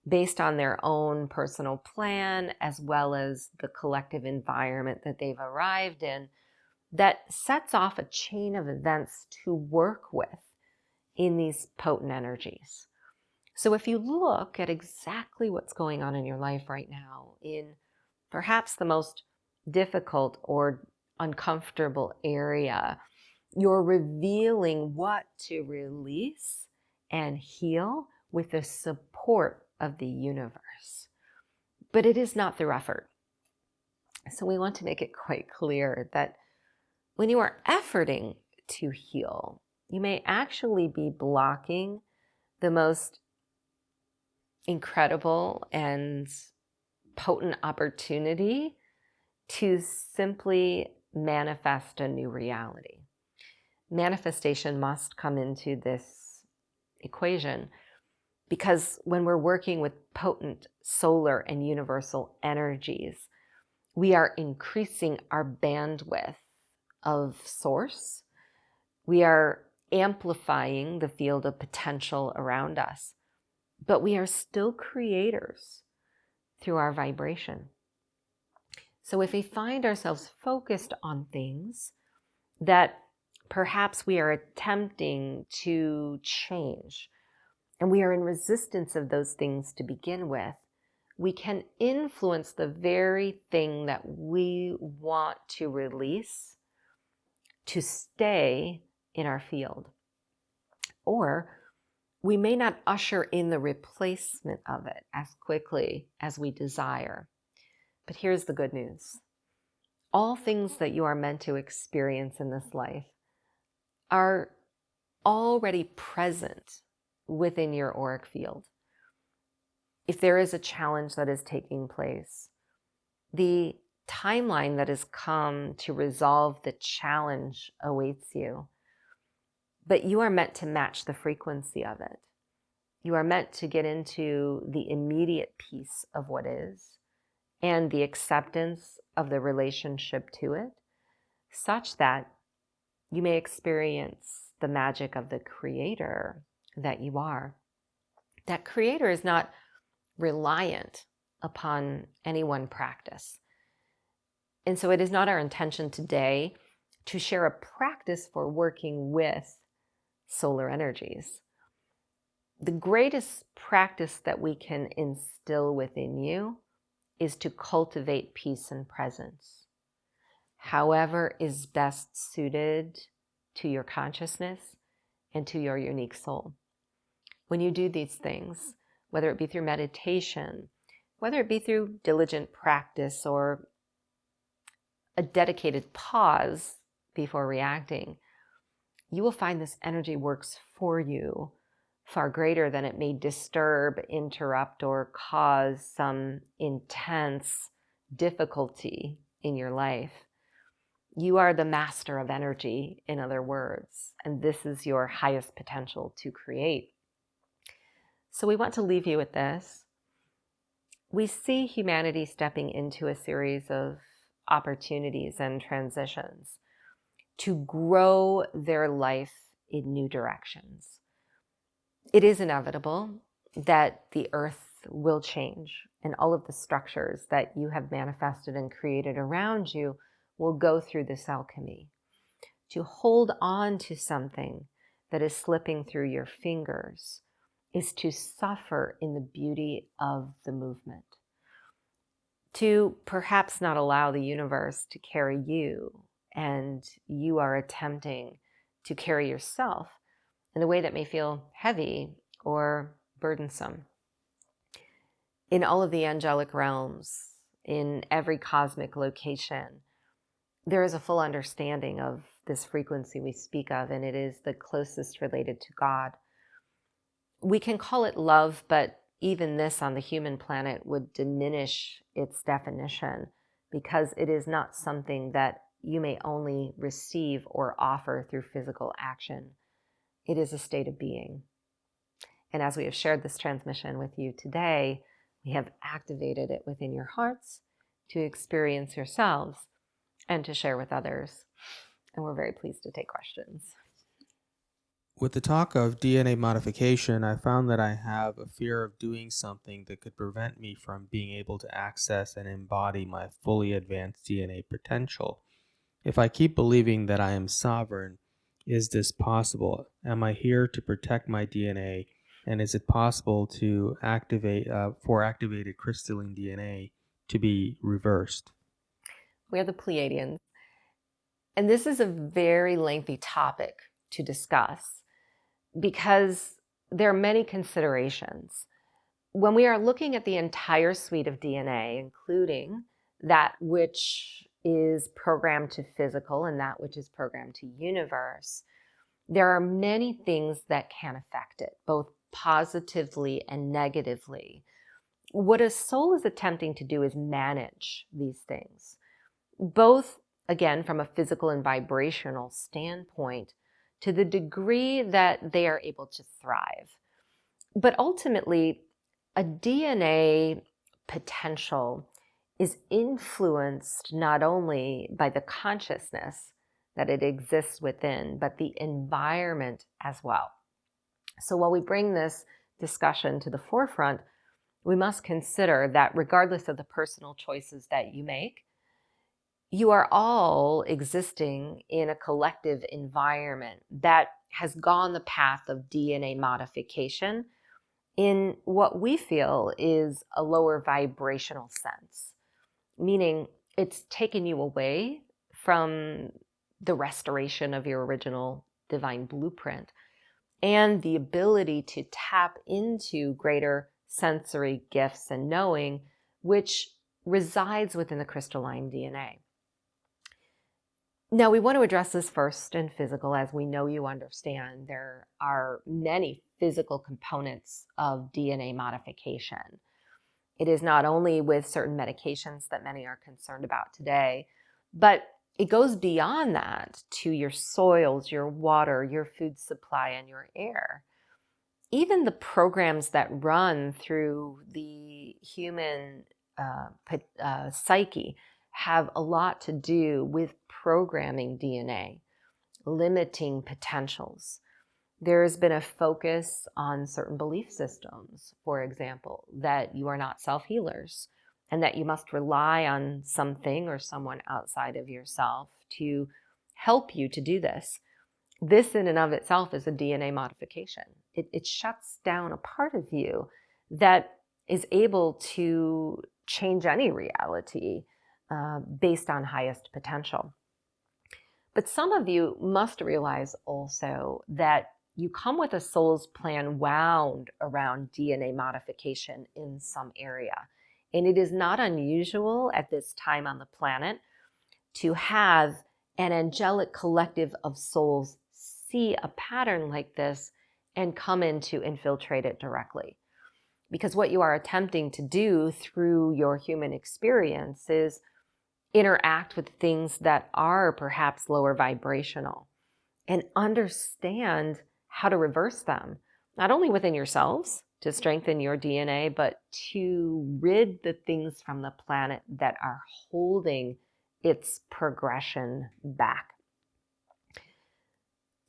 based on their own personal plan as well as the collective environment that they've arrived in that sets off a chain of events to work with in these potent energies. So if you look at exactly what's going on in your life right now, in perhaps the most difficult or uncomfortable area, you're revealing what to release and heal with the support of the universe. But it is not through effort. So we want to make it quite clear that when you are efforting to heal, you may actually be blocking the most incredible and potent opportunity to simply manifest a new reality. Manifestation must come into this equation because when we're working with potent solar and universal energies, we are increasing our bandwidth of source. We are amplifying the field of potential around us, but we are still creators through our vibration. So if we find ourselves focused on things that perhaps we are attempting to change, and we are in resistance of those things to begin with, we can influence the very thing that we want to release to stay in our field. Or we may not usher in the replacement of it as quickly as we desire. But here's the good news. All things that you are meant to experience in this life are already present within your auric field. If there is a challenge that is taking place, the timeline that has come to resolve the challenge awaits you. But you are meant to match the frequency of it. You are meant to get into the immediate peace of what is and the acceptance of the relationship to it, such that you may experience the magic of the creator that you are. That creator is not reliant upon any one practice. And so it is not our intention today to share a practice for working with solar energies. The greatest practice that we can instill within you is to cultivate peace and presence, however is best suited to your consciousness and to your unique soul. When you do these things, whether it be through meditation, whether it be through diligent practice or a dedicated pause before reacting, you will find this energy works for you far greater than it may disturb, interrupt, or cause some intense difficulty in your life. You are the master of energy, in other words, and this is your highest potential to create. So we want to leave you with this. We see humanity stepping into a series of opportunities and transitions to grow their life in new directions. It is inevitable that the earth will change, and all of the structures that you have manifested and created around you will go through this alchemy. To hold on to something that is slipping through your fingers is to suffer in the beauty of the movement. To perhaps not allow the universe to carry you, and you are attempting to carry yourself in a way that may feel heavy or burdensome. In all of the angelic realms, in every cosmic location, there is a full understanding of this frequency we speak of, and it is the closest related to God. We can call it love, but even this on the human planet would diminish its definition because it is not something that you may only receive or offer through physical action. It is a state of being. And as we have shared this transmission with you today, we have activated it within your hearts to experience yourselves and to share with others. And we're very pleased to take questions. With the talk of DNA modification, I found that I have a fear of doing something that could prevent me from being able to access and embody my fully advanced DNA potential. If I keep believing that I am sovereign, is this possible? Am I here to protect my DNA? And is it possible to activate for activated crystalline DNA to be reversed? We are the Pleiadians. And this is a very lengthy topic to discuss because there are many considerations. When we are looking at the entire suite of DNA, including that which is programmed to physical and that which is programmed to universe, there are many things that can affect it, both positively and negatively. What a soul is attempting to do is manage these things, both, again, from a physical and vibrational standpoint, to the degree that they are able to thrive. But ultimately, a DNA potential is influenced not only by the consciousness that it exists within, but the environment as well. So while we bring this discussion to the forefront, we must consider that regardless of the personal choices that you make, you are all existing in a collective environment that has gone the path of DNA modification in what we feel is a lower vibrational sense, meaning it's taken you away from the restoration of your original divine blueprint and the ability to tap into greater sensory gifts and knowing, which resides within the crystalline DNA. Now, we want to address this first in physical, as we know you understand. There are many physical components of DNA modification. It is not only with certain medications that many are concerned about today, but it goes beyond that to your soils, your water, your food supply, and your air. Even the programs that run through the human psyche have a lot to do with programming DNA, limiting potentials. There's been a focus on certain belief systems, for example, that you are not self-healers and that you must rely on something or someone outside of yourself to help you to do this. This in and of itself is a DNA modification. It shuts down a part of you that is able to change any reality based on highest potential. But some of you must realize also that you come with a soul's plan wound around DNA modification in some area. And it is not unusual at this time on the planet to have an angelic collective of souls see a pattern like this and come in to infiltrate it directly. Because what you are attempting to do through your human experience is interact with things that are perhaps lower vibrational and understand how to reverse them, not only within yourselves to strengthen your DNA, but to rid the things from the planet that are holding its progression back.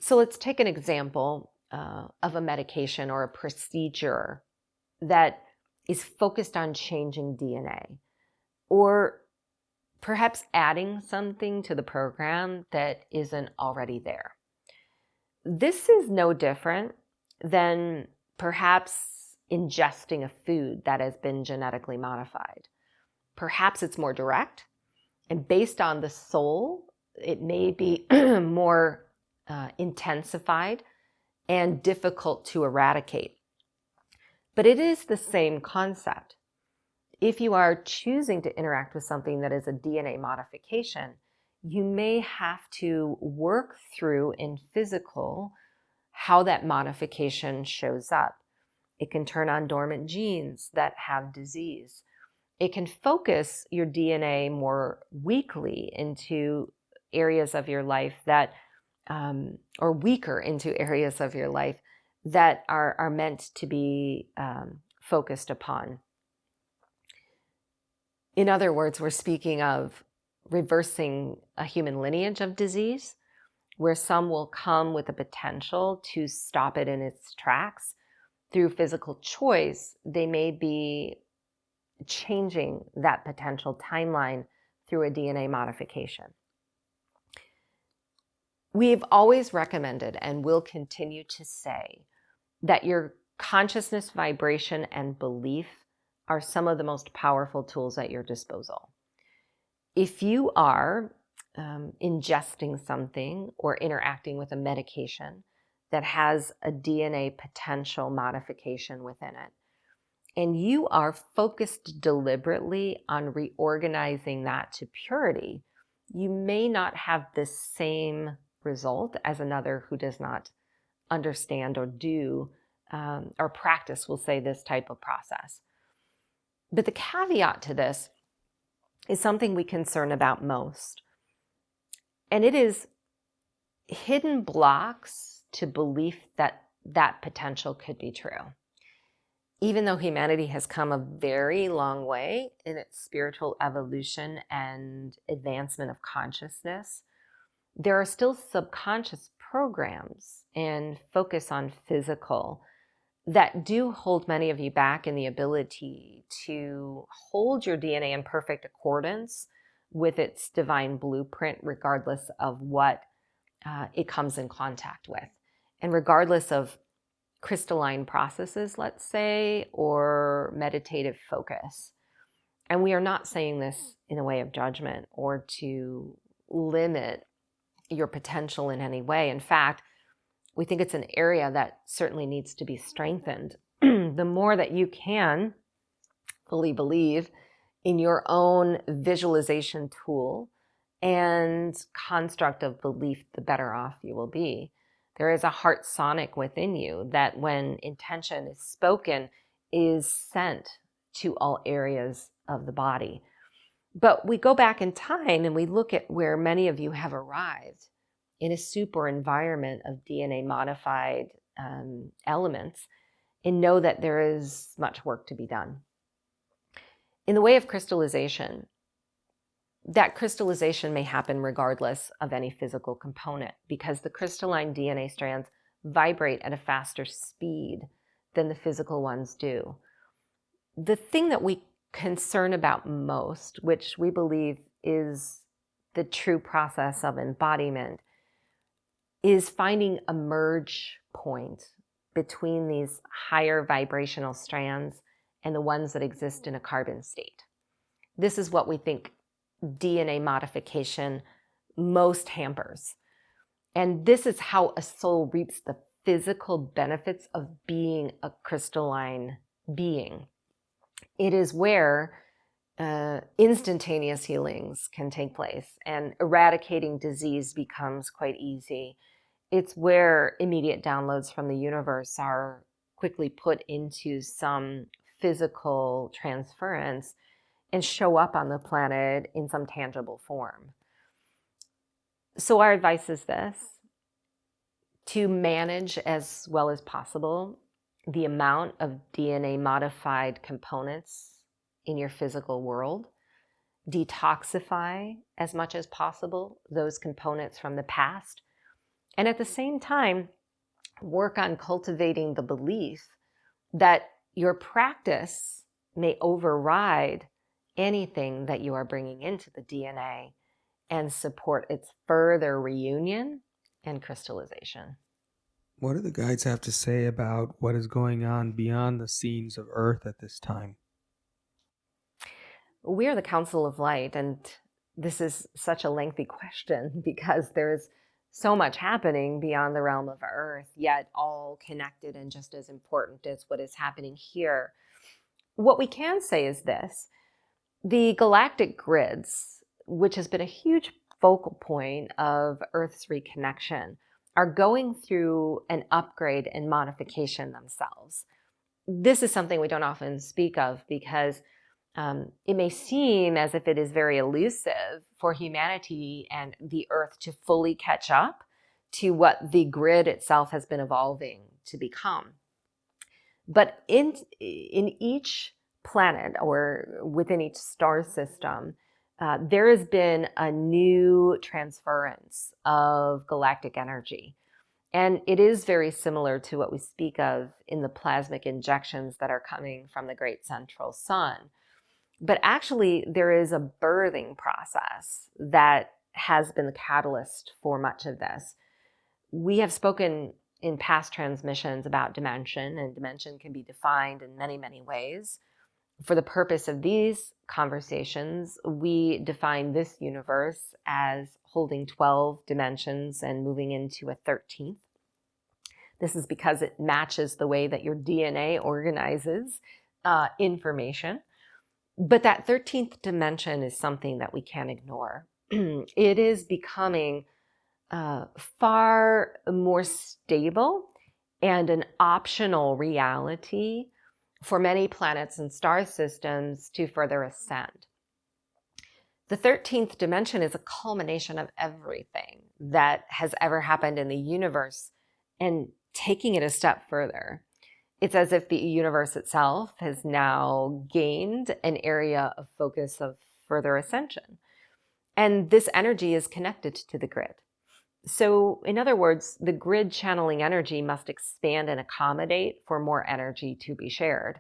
So let's take an example of a medication or a procedure that is focused on changing DNA, or perhaps adding something to the program that isn't already there. This is no different than perhaps ingesting a food that has been genetically modified. Perhaps it's more direct, and based on the soul, it may be more intensified and difficult to eradicate. But it is the same concept. If you are choosing to interact with something that is a DNA modification, you may have to work through in physical how that modification shows up. It can turn on dormant genes that have disease. It can focus your DNA more weakly into areas of your life that, or weaker into areas of your life that are meant to be focused upon. In other words, we're speaking of reversing a human lineage of disease, where some will come with the potential to stop it in its tracks. Through physical choice, they may be changing that potential timeline through a DNA modification. We've always recommended and will continue to say that your consciousness, vibration, and belief are some of the most powerful tools at your disposal. If you are ingesting something or interacting with a medication that has a DNA potential modification within it, and you are focused deliberately on reorganizing that to purity, you may not have the same result as another who does not understand or do or practice, we'll say, this type of process. But the caveat to this is something we concern about most. And it is hidden blocks to belief that that potential could be true. Even though humanity has come a very long way in its spiritual evolution and advancement of consciousness, there are still subconscious programs and focus on physical that do hold many of you back in the ability to hold your DNA in perfect accordance with its divine blueprint, regardless of what it comes in contact with. And regardless of crystalline processes, let's say, or meditative focus. And we are not saying this in a way of judgment or to limit your potential in any way. In fact, we think it's an area that certainly needs to be strengthened. The more that you can fully believe in your own visualization tool and construct of belief, the better off you will be. There is a heart sonic within you that, when intention is spoken, is sent to all areas of the body. But we go back in time and we look at where many of you have arrived in a super environment of DNA modified elements, and know that there is much work to be done. In the way of crystallization, that crystallization may happen regardless of any physical component, because the crystalline DNA strands vibrate at a faster speed than the physical ones do. The thing that we concern about most, which we believe is the true process of embodiment, is finding a merge point between these higher vibrational strands and the ones that exist in a carbon state. This is what we think DNA modification most hampers. And this is how a soul reaps the physical benefits of being a crystalline being. It is where instantaneous healings can take place and eradicating disease becomes quite easy. It's where immediate downloads from the universe are quickly put into some physical transference and show up on the planet in some tangible form. So our advice is this: to manage as well as possible the amount of DNA modified components in your physical world, detoxify as much as possible those components from the past, and at the same time, work on cultivating the belief that your practice may override anything that you are bringing into the DNA and support its further reunion and crystallization. What do the guides have to say about what is going on beyond the scenes of Earth at this time? We are the Council of Light, and this is such a lengthy question because there's so much happening beyond the realm of Earth, yet all connected and just as important as what is happening here. What we can say is this: the galactic grids, which has been a huge focal point of Earth's reconnection, are going through an upgrade and modification themselves. This is something we don't often speak of because it may seem as if it is very elusive for humanity and the Earth to fully catch up to what the grid itself has been evolving to become. But in each planet or within each star system, there has been a new transference of galactic energy. And it is very similar to what we speak of in the plasmic injections that are coming from the great central sun. But actually, there is a birthing process that has been the catalyst for much of this. We have spoken in past transmissions about dimension, and dimension can be defined in many, many ways. For the purpose of these conversations, we define this universe as holding 12 dimensions and moving into a 13th. This is because it matches the way that your DNA organizes information. But that 13th dimension is something that we can't ignore. It is becoming far more stable and an optional reality for many planets and star systems to further ascend. The 13th dimension is a culmination of everything that has ever happened in the universe, and taking it a step further, it's as if the universe itself has now gained an area of focus of further ascension. And this energy is connected to the grid. So in other words, the grid channeling energy must expand and accommodate for more energy to be shared.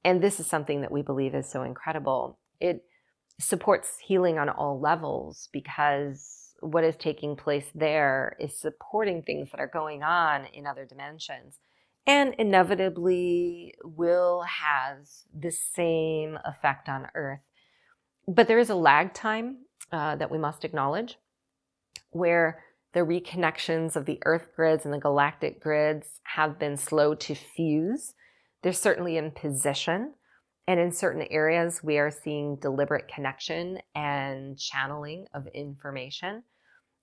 And this is something that we believe is so incredible. It supports healing on all levels, because what is taking place there is supporting things that are going on in other dimensions, and inevitably will have the same effect on Earth. But there is a lag time that we must acknowledge, where the reconnections of the Earth grids and the galactic grids have been slow to fuse. They're certainly in position, and in certain areas, we are seeing deliberate connection and channeling of information.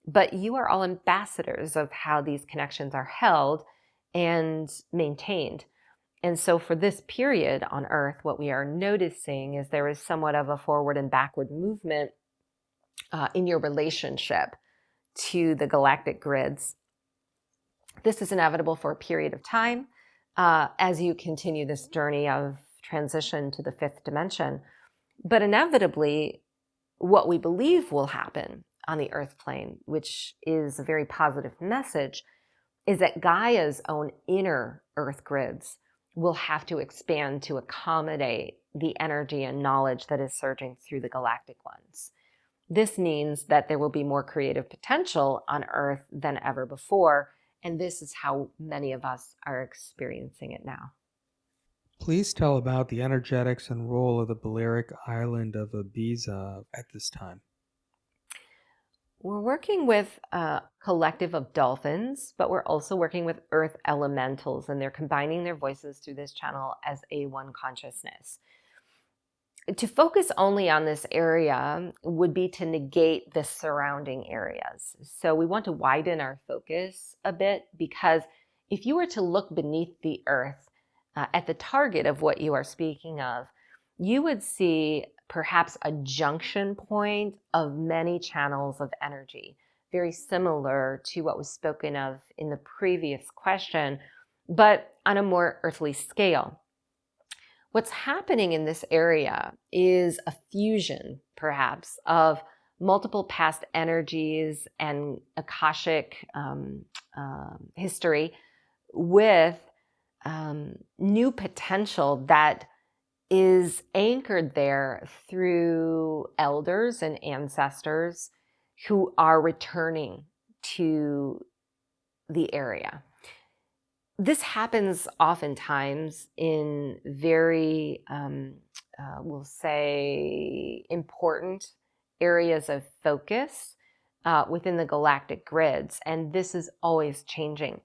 But you are all ambassadors of how these connections are held and maintained. And so for this period on Earth, what we are noticing is there is somewhat of a forward and backward movement in your relationship to the galactic grids. This is inevitable for a period of time as you continue this journey of transition to the fifth dimension. But inevitably, what we believe will happen on the Earth plane, which is a very positive message, is that Gaia's own inner Earth grids will have to expand to accommodate the energy and knowledge that is surging through the galactic ones. This means that there will be more creative potential on Earth than ever before, and this is how many of us are experiencing it now. Please tell about the energetics and role of the balearic island of Ibiza at this time. We're working with a collective of dolphins, but we're also working with earth elementals, and they're combining their voices through this channel as a one consciousness. To focus only on this area would be to negate the surrounding areas. So we want to widen our focus a bit, because if you were to look beneath the earth at the target of what you are speaking of, you would see perhaps a junction point of many channels of energy, very similar to what was spoken of in the previous question, but on a more earthly scale. What's happening in this area is a fusion, perhaps, of multiple past energies and Akashic history with new potential that is anchored there through elders and ancestors who are returning to the area. This happens oftentimes in very, we'll say, important areas of focus within the galactic grids, and this is always changing.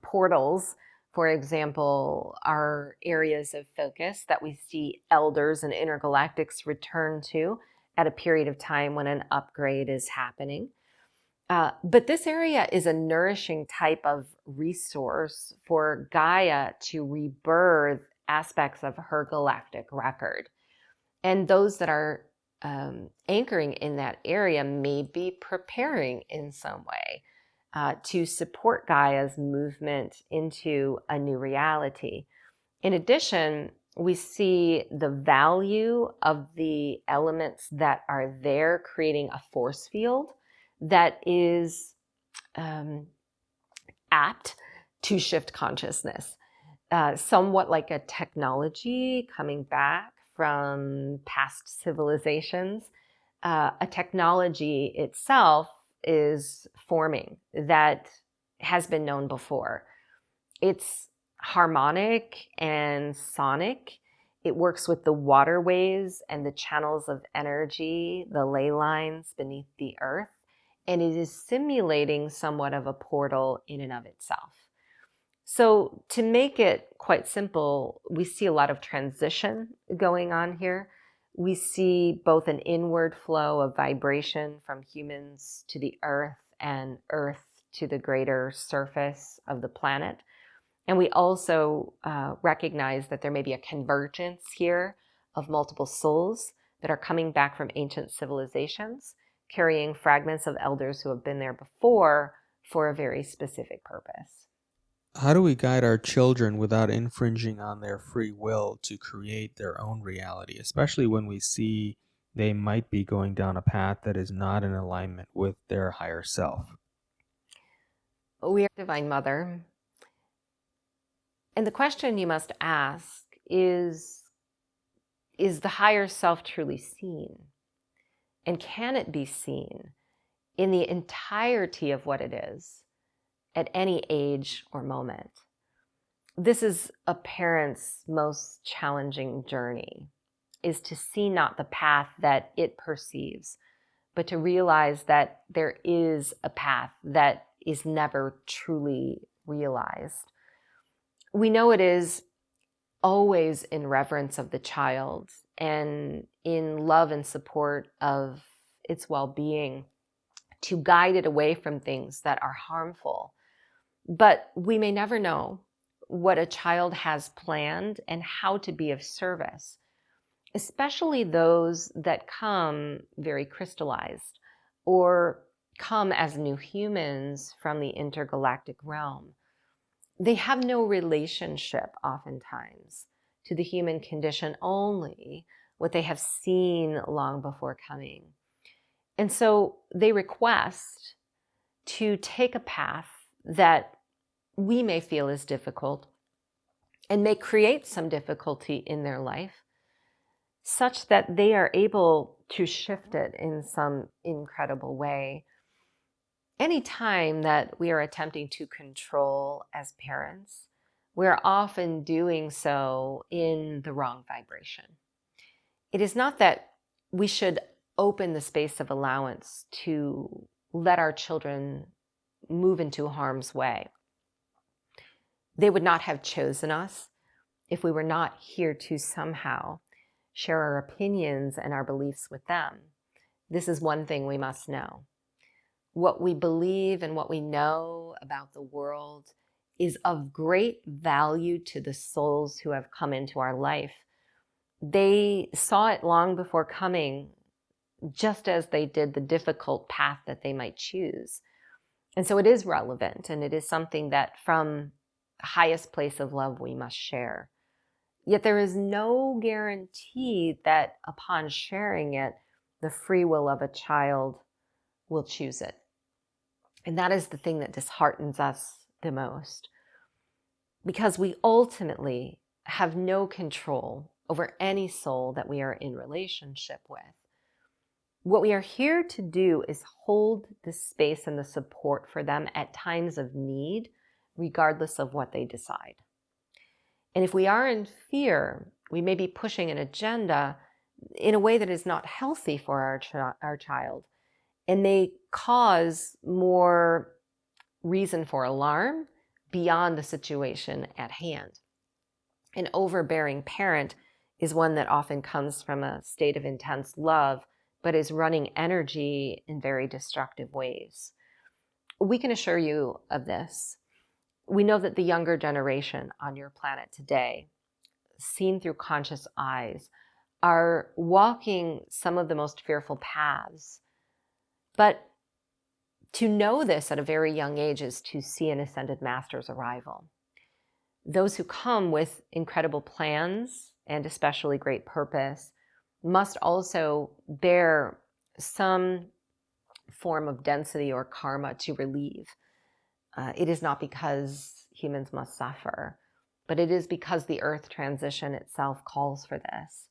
Portals, for example, are areas of focus that we see elders and intergalactics return to at a period of time when an upgrade is happening. But this area is a nourishing type of resource for Gaia to rebirth aspects of her galactic record. And those that are anchoring in that area may be preparing in some way to support Gaia's movement into a new reality. In addition, we see the value of the elements that are there creating a force field that is apt to shift consciousness, somewhat like a technology coming back from past civilizations. A technology itself is forming that has been known before. It's harmonic and sonic. It works with the waterways and the channels of energy, the ley lines beneath the earth, and it is simulating somewhat of a portal in and of itself. So to make it quite simple, we see a lot of transition going on here. We see both an inward flow of vibration from humans to the earth and earth to the greater surface of the planet. And we also recognize that there may be a convergence here of multiple souls that are coming back from ancient civilizations, carrying fragments of elders who have been there before for a very specific purpose. How do we guide our children without infringing on their free will to create their own reality, especially when we see they might be going down a path that is not in alignment with their higher self? We are Divine Mother. And the question you must ask is the higher self truly seen? And can it be seen in the entirety of what it is at any age or moment? This is a parent's most challenging journey, is to see not the path that it perceives, but to realize that there is a path that is never truly realized. We know it is always in reverence of the child and in love and support of its well-being to guide it away from things that are harmful. But we may never know what a child has planned and how to be of service, especially those that come very crystallized or come as new humans from the intergalactic realm. They have no relationship, oftentimes, to the human condition, only what they have seen long before coming. And so they request to take a path that we may feel is difficult and may create some difficulty in their life, such that they are able to shift it in some incredible way. Any time that we are attempting to control as parents, we're often doing so in the wrong vibration. It is not that we should open the space of allowance to let our children move into harm's way. They would not have chosen us if we were not here to somehow share our opinions and our beliefs with them. This is one thing we must know. What we believe and what we know about the world is of great value to the souls who have come into our life. They saw it long before coming, just as they did the difficult path that they might choose. And so it is relevant, and it is something that from the highest place of love we must share. Yet there is no guarantee that upon sharing it, the free will of a child will choose it. And that is the thing that disheartens us the most, because we ultimately have no control over any soul that we are in relationship with. What we are here to do is hold the space and the support for them at times of need, regardless of what they decide. And if we are in fear, we may be pushing an agenda in a way that is not healthy for our child, and may cause more reason for alarm beyond the situation at hand. An overbearing parent is one that often comes from a state of intense love, but is running energy in very destructive ways. We can assure you of this. We know that the younger generation on your planet today, seen through conscious eyes, are walking some of the most fearful paths. But to know this at a very young age is to see an ascended master's arrival. Those who come with incredible plans and especially great purpose must also bear some form of density or karma to relieve. It is not because humans must suffer, but it is because the earth transition itself calls for this.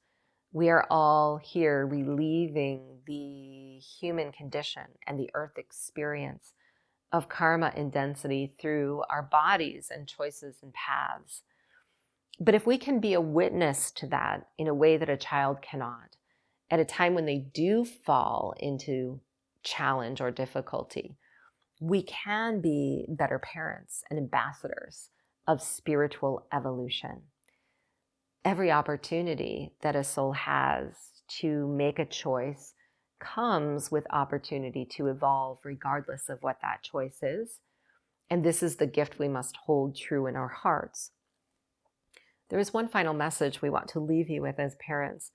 We are all here relieving the human condition and the earth experience of karma and density through our bodies and choices and paths. But if we can be a witness to that in a way that a child cannot, at a time when they do fall into challenge or difficulty, we can be better parents and ambassadors of spiritual evolution. Every opportunity that a soul has to make a choice comes with opportunity to evolve regardless of what that choice is. And this is the gift we must hold true in our hearts. There is one final message we want to leave you with as parents.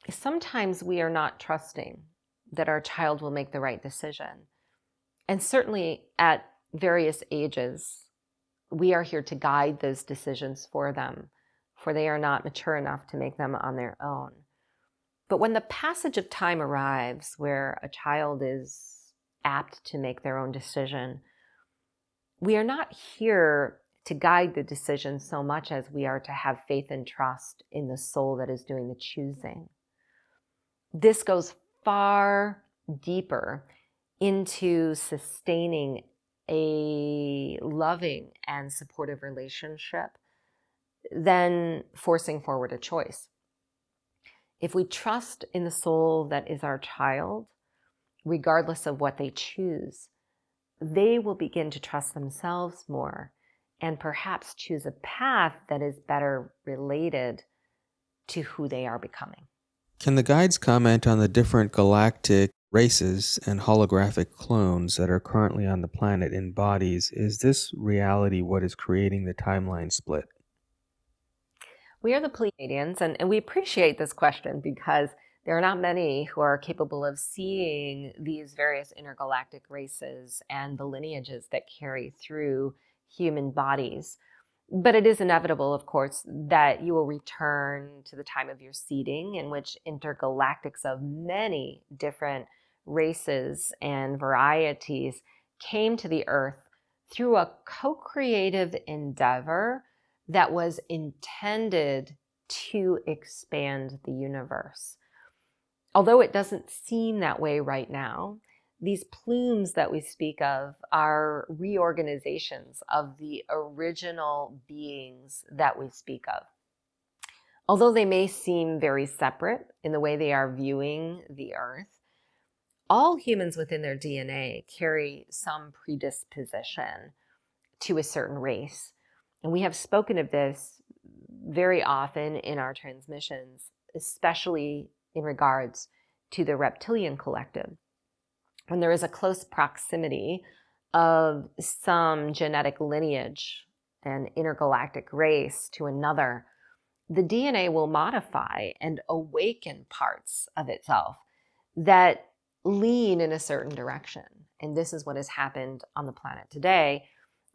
Sometimes we are not trusting that our child will make the right decision. And certainly at various ages, we are here to guide those decisions for them, for they are not mature enough to make them on their own. But when the passage of time arrives where a child is apt to make their own decision, we are not here to guide the decision so much as we are to have faith and trust in the soul that is doing the choosing. This goes far deeper into sustaining a loving and supportive relationship than forcing forward a choice. If we trust in the soul that is our child, regardless of what they choose, they will begin to trust themselves more and perhaps choose a path that is better related to who they are becoming. Can the guides comment on the different galactic races and holographic clones that are currently on the planet in bodies? Is this reality what is creating the timeline split? We are the Pleiadians, and we appreciate this question because there are not many who are capable of seeing these various intergalactic races and the lineages that carry through human bodies. But it is inevitable, of course, that you will return to the time of your seeding, in which intergalactics of many different races and varieties came to the earth through a co-creative endeavor that was intended to expand the universe. Although it doesn't seem that way right now, these plumes that we speak of are reorganizations of the original beings that we speak of. Although they may seem very separate in the way they are viewing the earth, all humans within their DNA carry some predisposition to a certain race. And we have spoken of this very often in our transmissions, especially in regards to the reptilian collective. When there is a close proximity of some genetic lineage and intergalactic race to another, the DNA will modify and awaken parts of itself that lean in a certain direction. And this is what has happened on the planet today.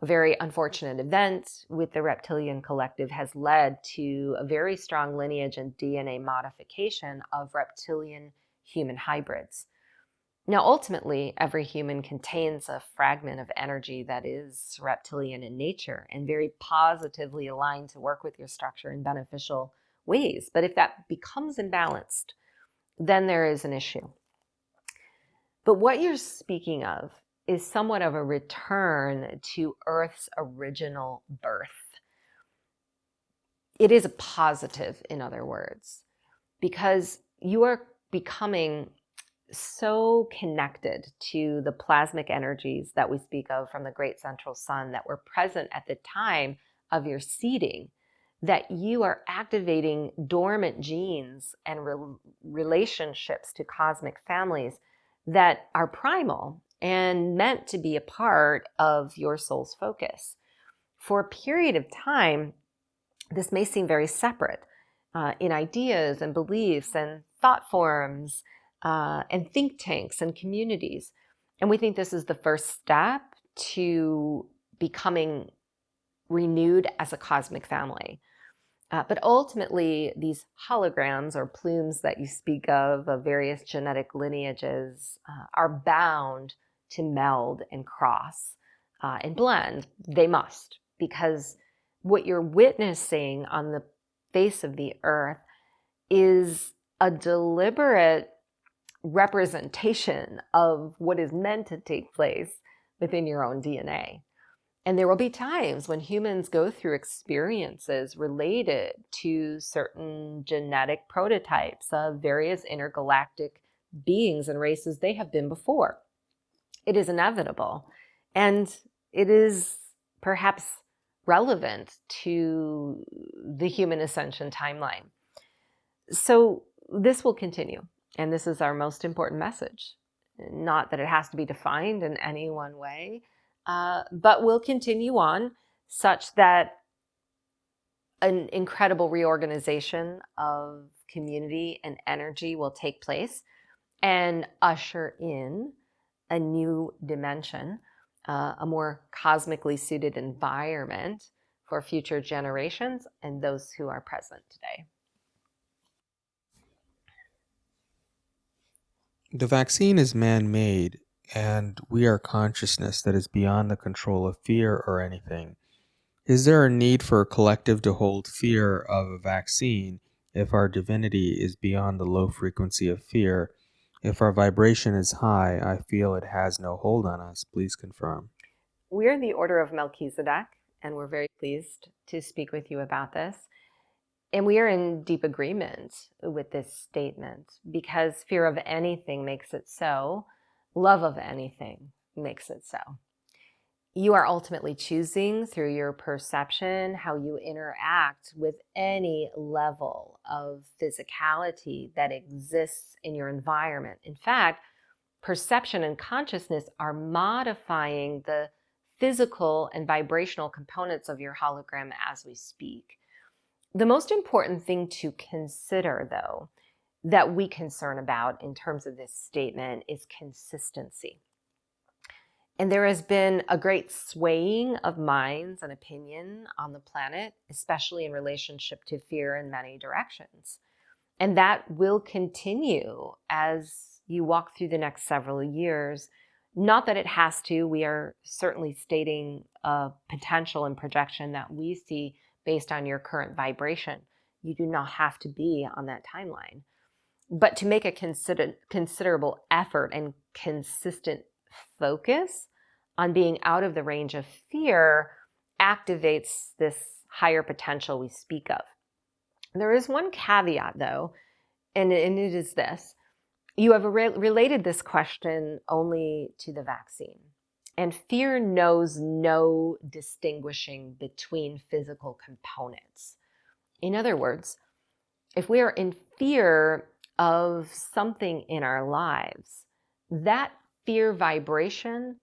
A very unfortunate event with the reptilian collective has led to a very strong lineage and DNA modification of reptilian human hybrids. Now, ultimately, every human contains a fragment of energy that is reptilian in nature and very positively aligned to work with your structure in beneficial ways. But if that becomes imbalanced, then there is an issue. But what you're speaking of is somewhat of a return to Earth's original birth. It is a positive, in other words, because you are becoming so connected to the plasmic energies that we speak of from the great central sun that were present at the time of your seeding, that you are activating dormant genes and relationships to cosmic families that are primal and meant to be a part of your soul's focus. For a period of time, this may seem very separate in ideas and beliefs and thought forms and think tanks and communities. And we think this is the first step to becoming renewed as a cosmic family. But ultimately, these holograms or plumes that you speak of various genetic lineages, are bound to meld and cross and blend. They must, because what you're witnessing on the face of the earth is a deliberate representation of what is meant to take place within your own DNA. And there will be times when humans go through experiences related to certain genetic prototypes of various intergalactic beings and races they have been before. It is inevitable. And it is perhaps relevant to the human ascension timeline. So this will continue. And this is our most important message. Not that it has to be defined in any one way, but we'll continue on such that an incredible reorganization of community and energy will take place and usher in a new dimension, a more cosmically suited environment for future generations and those who are present today. The vaccine is man-made, and we are consciousness that is beyond the control of fear or anything. Is there a need for a collective to hold fear of a vaccine if our divinity is beyond the low frequency of fear? If our vibration is high, I feel it has no hold on us. Please confirm. We're the Order of Melchizedek, and we're very pleased to speak with you about this. And we are in deep agreement with this statement because fear of anything makes it so, love of anything makes it so. You are ultimately choosing through your perception how you interact with any level of physicality that exists in your environment. In fact, perception and consciousness are modifying the physical and vibrational components of your hologram as we speak. The most important thing to consider, though, that we concern about in terms of this statement is consistency. And there has been a great swaying of minds and opinion on the planet, especially in relationship to fear in many directions. And that will continue as you walk through the next several years. Not that it has to. We are certainly stating a potential and projection that we see based on your current vibration. You do not have to be on that timeline. But to make a considerable effort and consistent focus on being out of the range of fear activates this higher potential we speak of. There is one caveat, though, and it is this. You have related this question only to the vaccine. And fear knows no distinguishing between physical components. In other words, if we are in fear of something in our lives, that fear vibration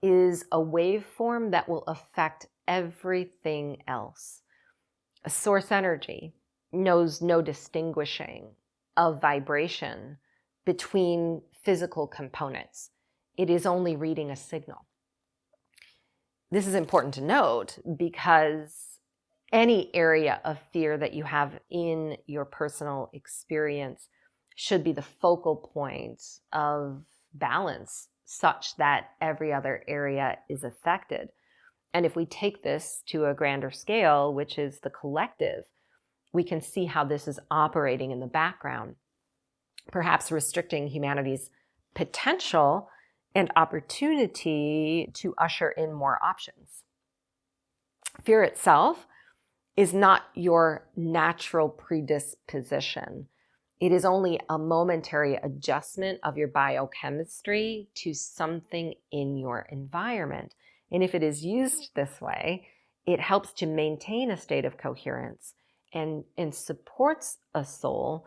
is a waveform that will affect everything else. A source energy knows no distinguishing of vibration between physical components. It is only reading a signal. This is important to note because any area of fear that you have in your personal experience should be the focal point of balance such that every other area is affected. And if we take this to a grander scale, which is the collective, we can see how this is operating in the background, perhaps restricting humanity's potential and opportunity to usher in more options. Fear itself is not your natural predisposition. It is only a momentary adjustment of your biochemistry to something in your environment. And if it is used this way, it helps to maintain a state of coherence and supports a soul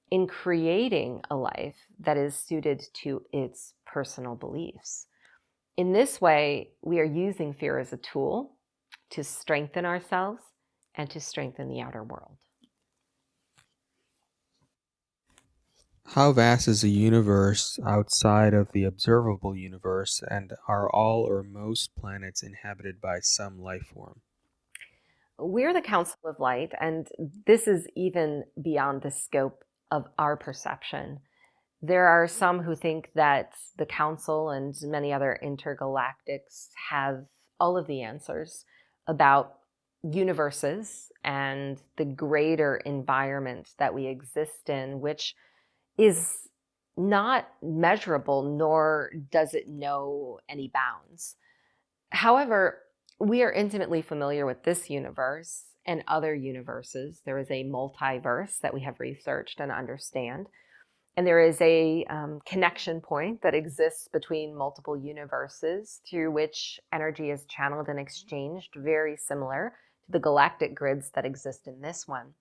in creating a life that is suited to its personal beliefs. In this way, we are using fear as a tool to strengthen ourselves and to strengthen the outer world. How vast is the universe outside of the observable universe, and are all or most planets inhabited by some life form? We're the Council of Light, and this is even beyond the scope of our perception. There are some who think that the Council and many other intergalactics have all of the answers about universes and the greater environment that we exist in, which is not measurable, nor does it know any bounds. However, we are intimately familiar with this universe and other universes. There is a multiverse that we have researched and understand. And there is a connection point that exists between multiple universes through which energy is channeled and exchanged, very similar to the galactic grids that exist in this one.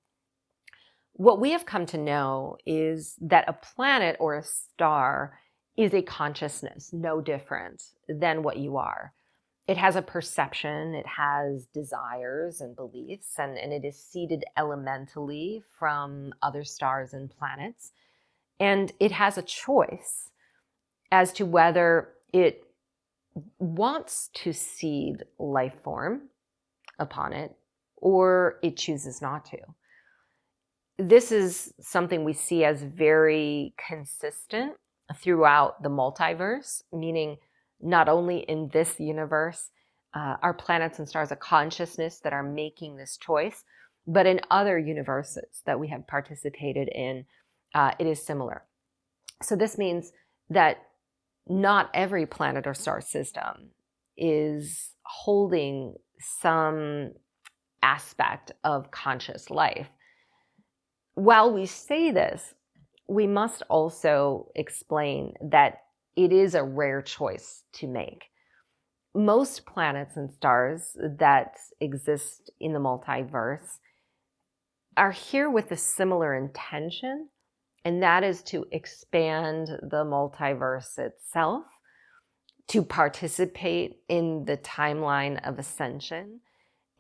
What we have come to know is that a planet or a star is a consciousness, no different than what you are. It has a perception, it has desires and beliefs, and it is seeded elementally from other stars and planets. And it has a choice as to whether it wants to seed life form upon it or it chooses not to. This is something we see as very consistent throughout the multiverse, meaning not only in this universe are planets and stars of consciousness that are making this choice, But in other universes that we have participated in, it is similar. So this means that not every planet or star system is holding some aspect of conscious life. While we say this, we must also explain that it is a rare choice to make. Most planets and stars that exist in the multiverse are here with a similar intention, and that is to expand the multiverse itself, to participate in the timeline of ascension,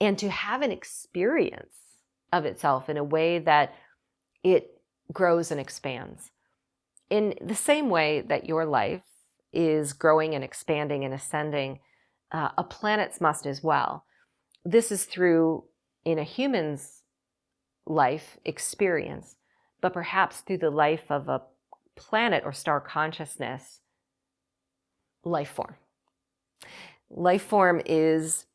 and to have an experience of itself in a way that it grows and expands. In the same way that your life is growing and expanding and ascending, a planet's must as well. This is through, in a human's life experience, but perhaps through the life of a planet or star consciousness life form. Life form is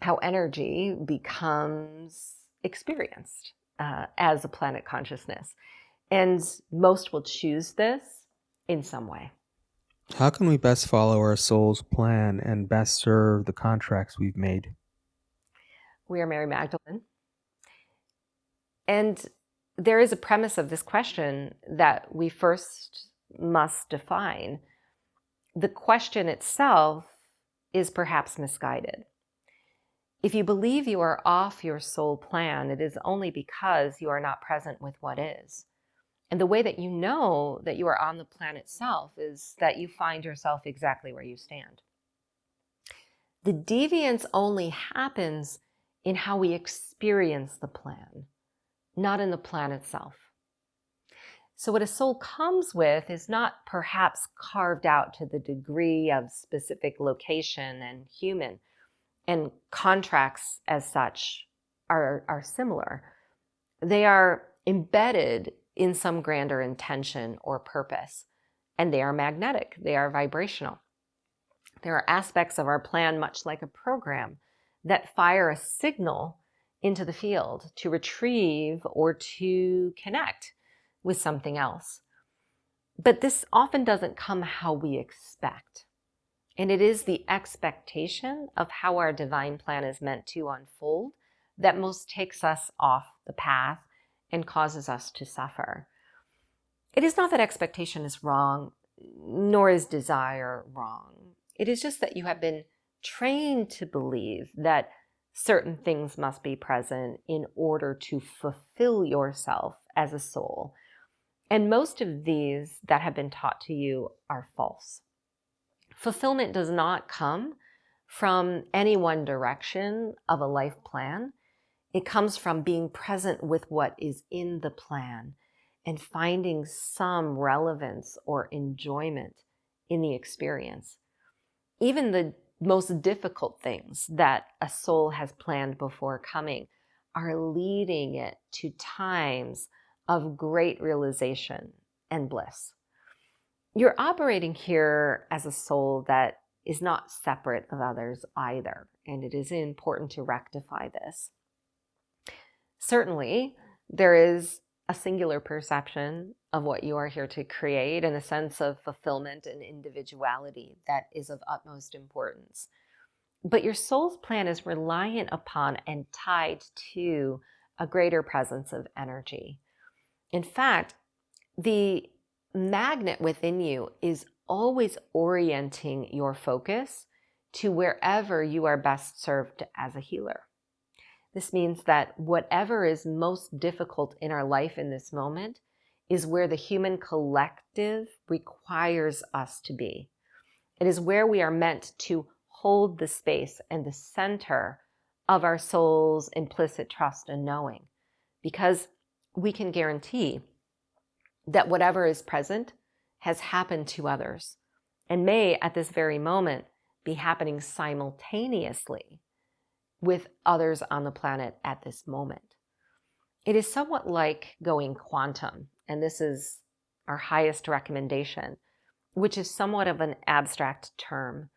how energy becomes experienced as a planet consciousness. And most will choose this in some way. How can we best follow our soul's plan and best serve the contracts we've made? We are Mary Magdalene. And there is a premise of this question that we first must define. The question itself is perhaps misguided. If you believe you are off your soul plan, it is only because you are not present with what is. And the way that you know that you are on the plan itself is that you find yourself exactly where you stand. The deviance only happens in how we experience the plan, not in the plan itself. So what a soul comes with is not perhaps carved out to the degree of specific location and human, and contracts as such are similar. They are embedded in some grander intention or purpose, and they are magnetic, they are vibrational. There are aspects of our plan, much like a program, that fire a signal into the field to retrieve or to connect with something else. But this often doesn't come how we expect. And it is the expectation of how our divine plan is meant to unfold that most takes us off the path and causes us to suffer. It is not that expectation is wrong, nor is desire wrong. It is just that you have been trained to believe that certain things must be present in order to fulfill yourself as a soul. And most of these that have been taught to you are false. Fulfillment does not come from any one direction of a life plan. It comes from being present with what is in the plan and finding some relevance or enjoyment in the experience. Even the most difficult things that a soul has planned before coming are leading it to times of great realization and bliss. You're operating here as a soul that is not separate of others either, and it is important to rectify this. Certainly, there is a singular perception of what you are here to create and a sense of fulfillment and individuality that is of utmost importance. But your soul's plan is reliant upon and tied to a greater presence of energy. In fact, the magnet within you is always orienting your focus to wherever you are best served as a healer. This means that whatever is most difficult in our life in this moment is where the human collective requires us to be. It is where we are meant to hold the space and the center of our soul's implicit trust and knowing, because we can guarantee that whatever is present has happened to others and may at this very moment be happening simultaneously with others on the planet at this moment. It is somewhat like going quantum, and this is our highest recommendation, which is somewhat of an abstract term.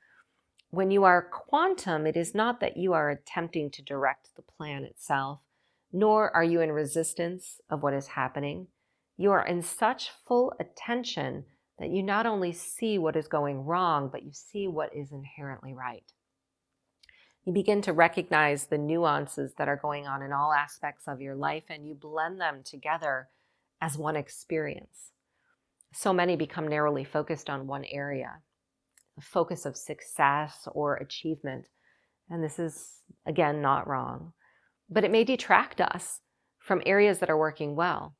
When you are quantum, it is not that you are attempting to direct the plan itself, nor are you in resistance of what is happening. You are in such full attention that you not only see what is going wrong, but you see what is inherently right. You begin to recognize the nuances that are going on in all aspects of your life, and you blend them together as one experience. So many become narrowly focused on one area, a focus of success or achievement. And this is, again, not wrong, but it may detract us from areas that are working well,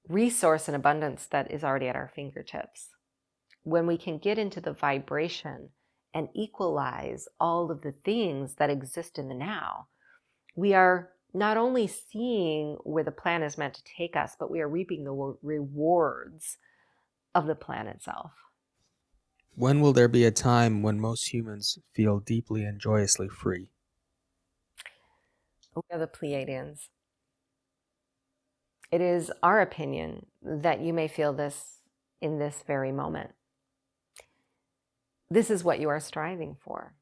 resource and abundance that is already at our fingertips. When we can get into the vibration and equalize all of the things that exist in the now, we are not only seeing where the plan is meant to take us, but we are reaping the rewards of the plan itself. When will there be a time when most humans feel deeply and joyously free? We are the Pleiadians. It is our opinion that you may feel this in this very moment. This is what you are striving for.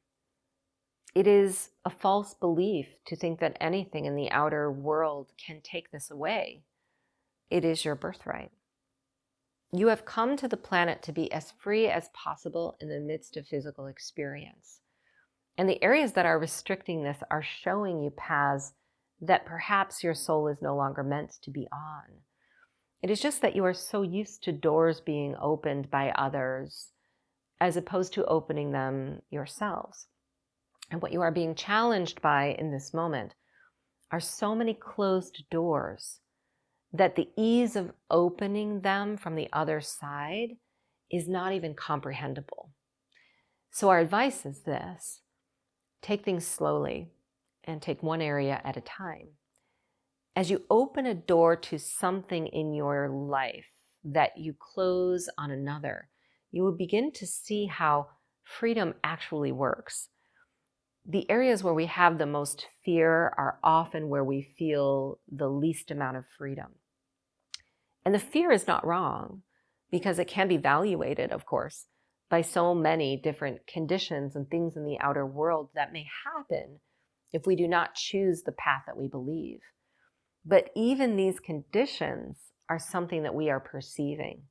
It is a false belief to think that anything in the outer world can take this away. It is your birthright. You have come to the planet to be as free as possible in the midst of physical experience. And the areas that are restricting this are showing you paths that perhaps your soul is no longer meant to be on. It is just that you are so used to doors being opened by others as opposed to opening them yourselves. And what you are being challenged by in this moment are so many closed doors that the ease of opening them from the other side is not even comprehensible. So our advice is this: take things slowly and take one area at a time. As you open a door to something in your life that you close on another, you will begin to see how freedom actually works. The areas where we have the most fear are often where we feel the least amount of freedom. And the fear is not wrong, because it can be evaluated, of course, by so many different conditions and things in the outer world that may happen if we do not choose the path that we believe. But even these conditions are something that we are perceiving.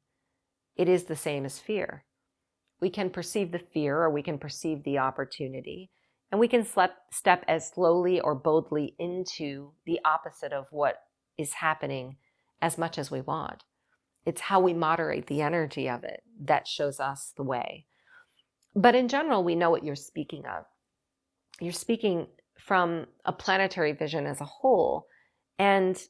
It is the same as fear. We can perceive the fear, or we can perceive the opportunity, and we can step as slowly or boldly into the opposite of what is happening as much as we want. It's how we moderate the energy of it that shows us the way. But in general, we know what you're speaking of. You're speaking from a planetary vision as a whole, and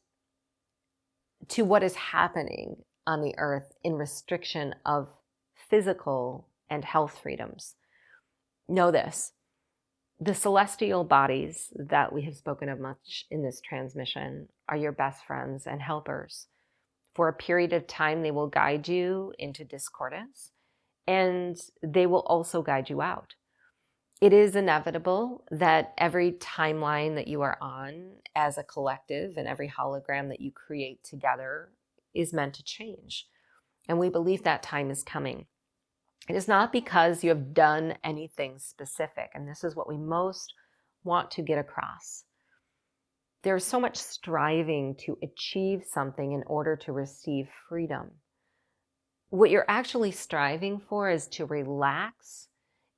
to what is happening on the earth in restriction of physical and health freedoms. Know this: the celestial bodies that we have spoken of much in this transmission are your best friends and helpers. For a period of time, they will guide you into discordance, and they will also guide you out. It is inevitable that every timeline that you are on as a collective and every hologram that you create together is meant to change. And we believe that time is coming. It is not because you have done anything specific, and this is what we most want to get across. There's so much striving to achieve something in order to receive freedom. What you're actually striving for is to relax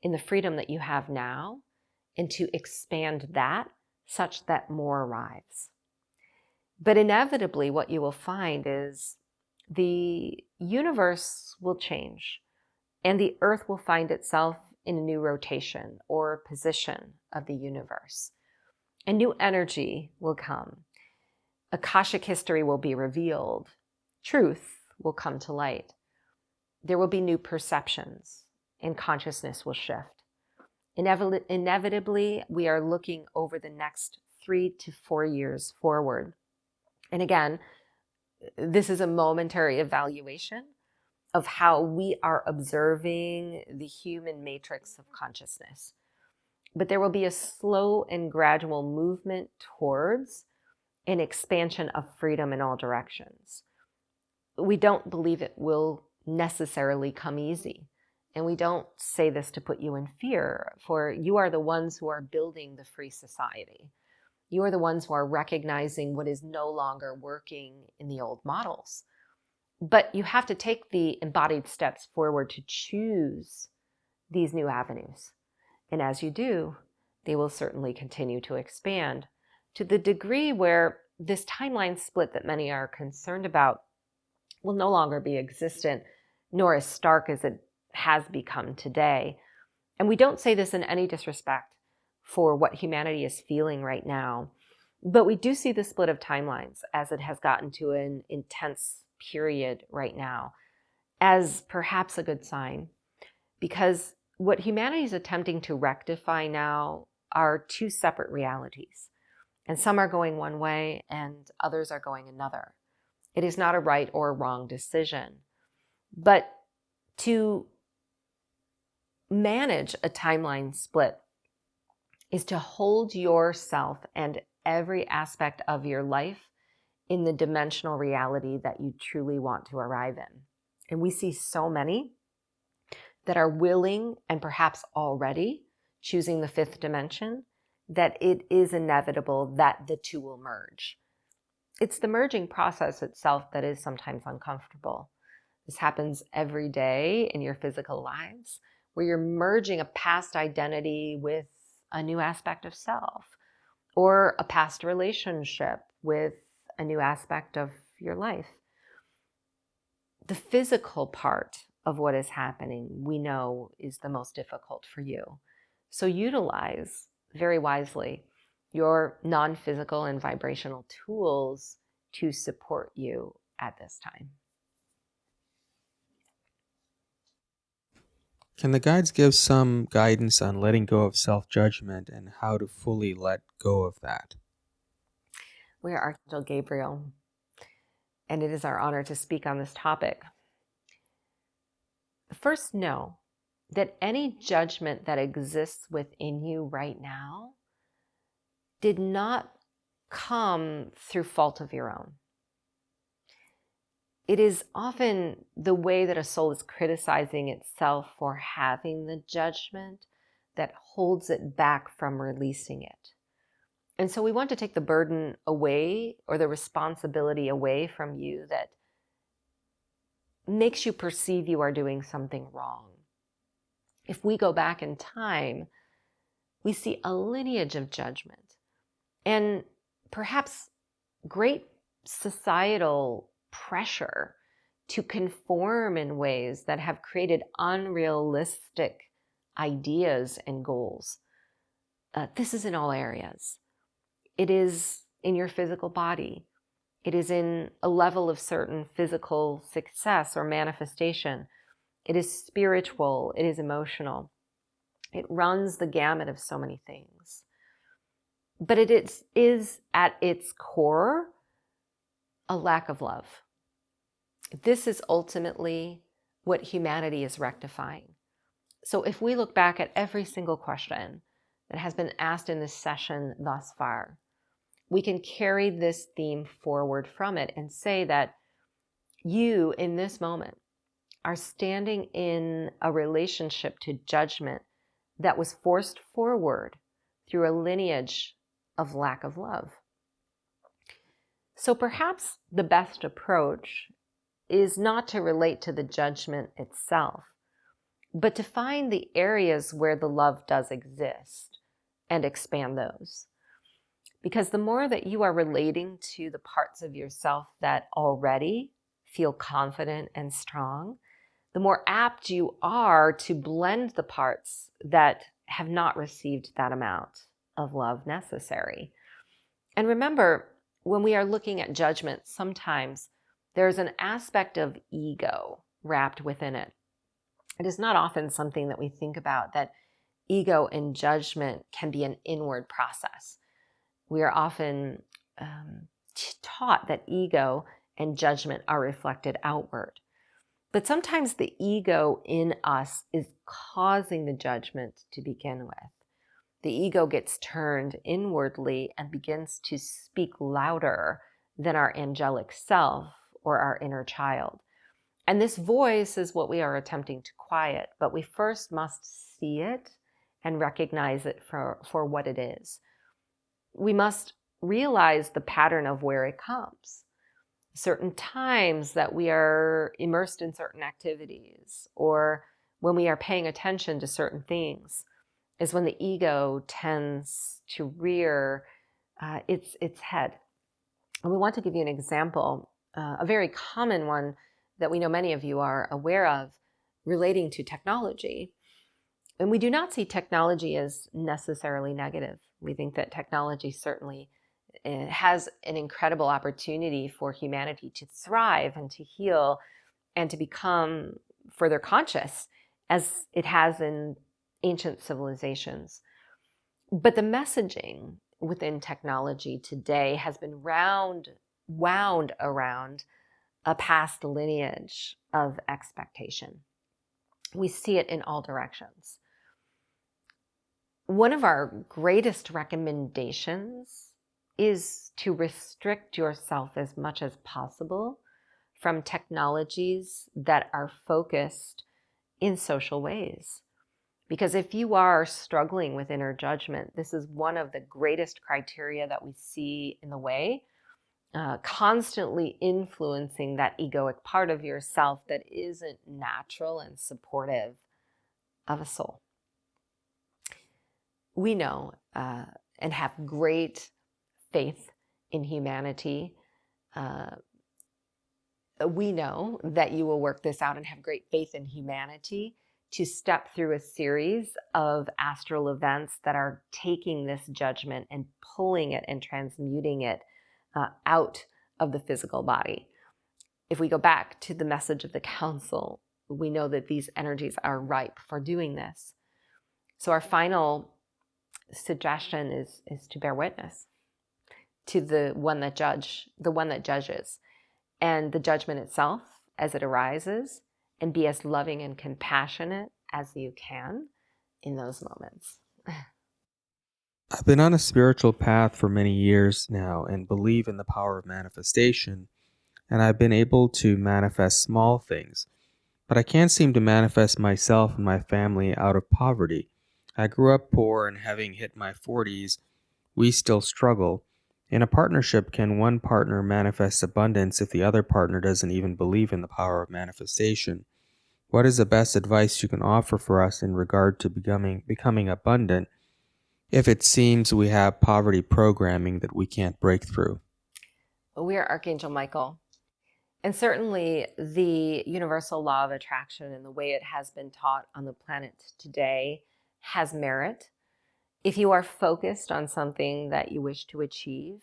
in the freedom that you have now and to expand that such that more arrives. But inevitably, what you will find is the universe will change and the earth will find itself in a new rotation or position of the universe. A new energy will come. Akashic history will be revealed. Truth will come to light. There will be new perceptions, and consciousness will shift. Inevitably, we are looking over the next 3 to 4 years forward. And again, this is a momentary evaluation of how we are observing the human matrix of consciousness. But there will be a slow and gradual movement towards an expansion of freedom in all directions. We don't believe it will necessarily come easy. And we don't say this to put you in fear, for you are the ones who are building the free society. You are the ones who are recognizing what is no longer working in the old models. But you have to take the embodied steps forward to choose these new avenues. And as you do, they will certainly continue to expand to the degree where this timeline split that many are concerned about will no longer be existent, nor as stark as it has become today. And we don't say this in any disrespect for what humanity is feeling right now, but we do see the split of timelines as it has gotten to an intense period right now as perhaps a good sign, because what humanity is attempting to rectify now are two separate realities, and some are going one way and others are going another. It is not a right or a wrong decision, but to manage a timeline split is to hold yourself and every aspect of your life in the dimensional reality that you truly want to arrive in. And we see so many that are willing and perhaps already choosing the fifth dimension, that it is inevitable that the two will merge. It's the merging process itself that is sometimes uncomfortable. This happens every day in your physical lives, where you're merging a past identity with a new aspect of self, or a past relationship with a new aspect of your life. The physical part of what is happening, we know, is the most difficult for you. So utilize very wisely your non-physical and vibrational tools to support you at this time. Can the guides give some guidance on letting go of self-judgment and how to fully let go of that? We are Archangel Gabriel, and it is our honor to speak on this topic. First, know that any judgment that exists within you right now did not come through fault of your own. It is often the way that a soul is criticizing itself for having the judgment that holds it back from releasing it. And so we want to take the burden away, or the responsibility away from you that makes you perceive you are doing something wrong. If we go back in time, we see a lineage of judgment and perhaps great societal pressure to conform in ways that have created unrealistic ideas and goals. This is in all areas. It is in your physical body. It is in a level of certain physical success or manifestation. It is spiritual. It is emotional. It runs the gamut of so many things. But it is at its core a lack of love. This is ultimately what humanity is rectifying. So if we look back at every single question that has been asked in this session thus far, we can carry this theme forward from it and say that you, in this moment, are standing in a relationship to judgment that was forced forward through a lineage of lack of love. So perhaps the best approach is not to relate to the judgment itself, but to find the areas where the love does exist and expand those. Because the more that you are relating to the parts of yourself that already feel confident and strong, the more apt you are to blend the parts that have not received that amount of love necessary. And remember, when we are looking at judgment, sometimes there's an aspect of ego wrapped within it. It is not often something that we think about, that ego and judgment can be an inward process. We are often taught that ego and judgment are reflected outward. But sometimes the ego in us is causing the judgment to begin with. The ego gets turned inwardly and begins to speak louder than our angelic self or our inner child. And this voice is what we are attempting to quiet, but we first must see it and recognize it for what it is. We must realize the pattern of where it comes. Certain times that we are immersed in certain activities, or when we are paying attention to certain things, is when the ego tends to rear its head. And we want to give you an example, a very common one that we know many of you are aware of, relating to technology. And we do not see technology as necessarily negative. We think that technology certainly has an incredible opportunity for humanity to thrive and to heal and to become further conscious, as it has in ancient civilizations. But the messaging within technology today has been wound around a past lineage of expectation. We see it in all directions. One of our greatest recommendations is to restrict yourself as much as possible from technologies that are focused in social ways. Because if you are struggling with inner judgment, this is one of the greatest criteria that we see in the way, constantly influencing that egoic part of yourself that isn't natural and supportive of a soul. We know and have great faith in humanity. We know that you will work this out and have great faith in humanity to step through a series of astral events that are taking this judgment and pulling it and transmuting it out of the physical body. If we go back to the message of the council, we know that these energies are ripe for doing this. So our final suggestion is to bear witness to the one that judges, and the judgment itself as it arises, and be as loving and compassionate as you can in those moments. I've been on a spiritual path for many years now and believe in the power of manifestation, and I've been able to manifest small things, but I can't seem to manifest myself and my family out of poverty. I grew up poor, and having hit my 40s, we still struggle. In a partnership, can one partner manifest abundance if the other partner doesn't even believe in the power of manifestation? What is the best advice you can offer for us in regard to becoming abundant if it seems we have poverty programming that we can't break through? We are Archangel Michael. And certainly the universal law of attraction and the way it has been taught on the planet today has merit. If you are focused on something that you wish to achieve,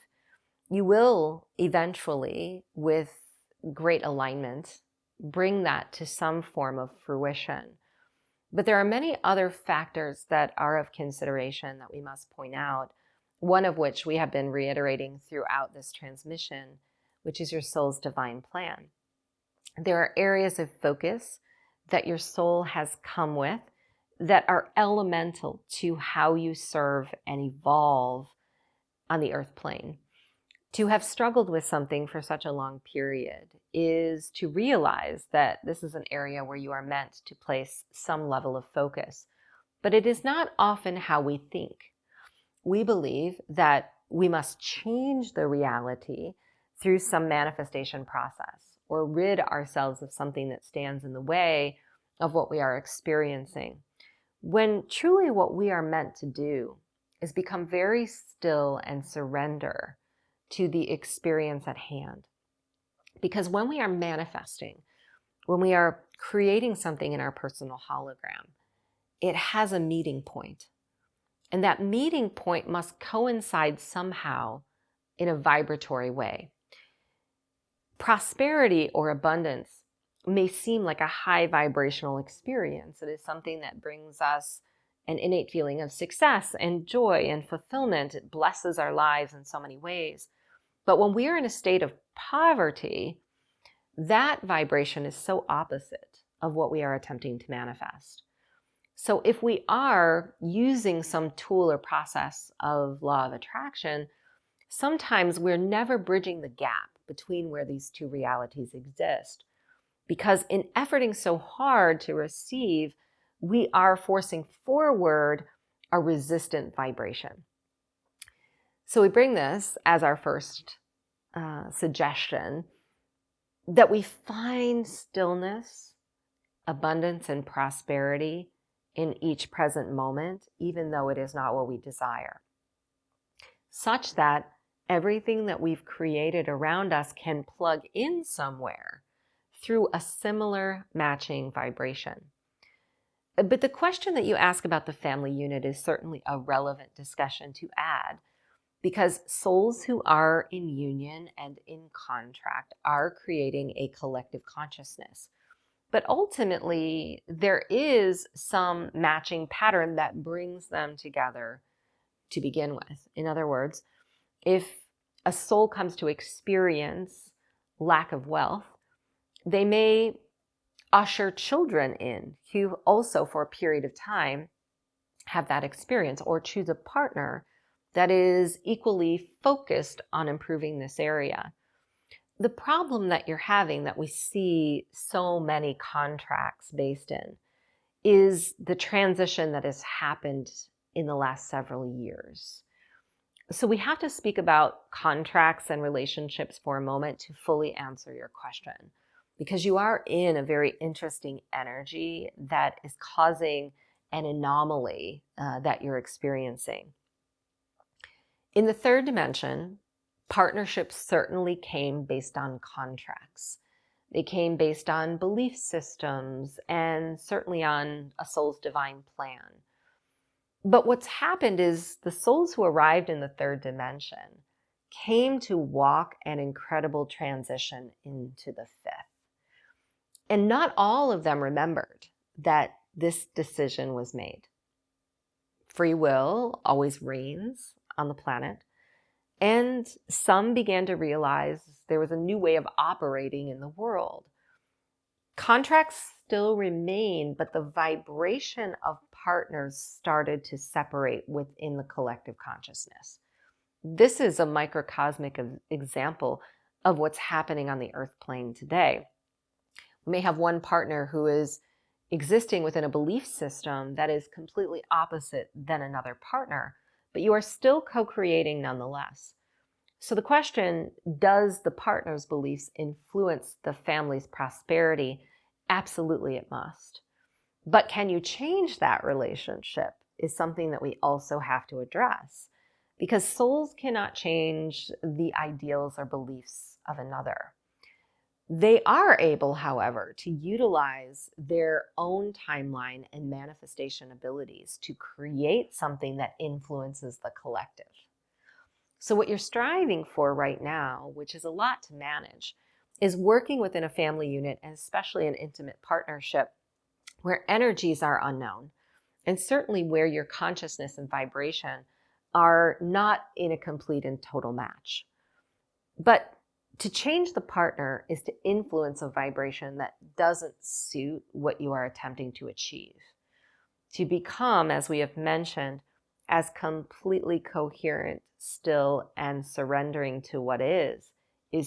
you will eventually, with great alignment, bring that to some form of fruition. But there are many other factors that are of consideration that we must point out, one of which we have been reiterating throughout this transmission, which is your soul's divine plan. There are areas of focus that your soul has come with that are elemental to how you serve and evolve on the earth plane. To have struggled with something for such a long period is to realize that this is an area where you are meant to place some level of focus. But it is not often how we think. We believe that we must change the reality through some manifestation process, or rid ourselves of something that stands in the way of what we are experiencing. When truly what we are meant to do is become very still and surrender to the experience at hand. Because when we are manifesting, when we are creating something in our personal hologram, it has a meeting point. And that meeting point must coincide somehow in a vibratory way. Prosperity or abundance may seem like a high vibrational experience. It is something that brings us an innate feeling of success and joy and fulfillment. It blesses our lives in so many ways. But when we are in a state of poverty, that vibration is so opposite of what we are attempting to manifest. So if we are using some tool or process of law of attraction, sometimes we're never bridging the gap between where these two realities exist. Because in efforting so hard to receive, we are forcing forward a resistant vibration. So we bring this as our first suggestion, that we find stillness, abundance, and prosperity in each present moment, even though it is not what we desire, such that everything that we've created around us can plug in somewhere through a similar matching vibration. But the question that you ask about the family unit is certainly a relevant discussion to add, because souls who are in union and in contract are creating a collective consciousness. But ultimately, there is some matching pattern that brings them together to begin with. In other words, if a soul comes to experience lack of wealth, they may usher children in who also, for a period of time, have that experience, or choose a partner that is equally focused on improving this area. The problem that you're having, that we see so many contracts based in, is the transition that has happened in the last several years. So we have to speak about contracts and relationships for a moment to fully answer your question, because you are in a very interesting energy that is causing an anomaly that you're experiencing. In the third dimension, partnerships certainly came based on contracts. They came based on belief systems and certainly on a soul's divine plan. But what's happened is the souls who arrived in the third dimension came to walk an incredible transition into the fifth. And not all of them remembered that this decision was made. Free will always reigns on the planet, and some began to realize there was a new way of operating in the world. Contracts still remain, but the vibration of partners started to separate within the collective consciousness. This is a microcosmic example of what's happening on the earth plane today. We may have one partner who is existing within a belief system that is completely opposite than another partner, but you are still co-creating nonetheless. So the question, does the partner's beliefs influence the family's prosperity? Absolutely, it must. But can you change that relationship is something that we also have to address, because souls cannot change the ideals or beliefs of another. They are able, however, to utilize their own timeline and manifestation abilities to create something that influences the collective. So what you're striving for right now, which is a lot to manage, is working within a family unit, and especially an intimate partnership where energies are unknown, and certainly where your consciousness and vibration are not in a complete and total match. But to change the partner is to influence a vibration that doesn't suit what you are attempting to achieve. To become, as we have mentioned, as completely coherent, still, and surrendering to what is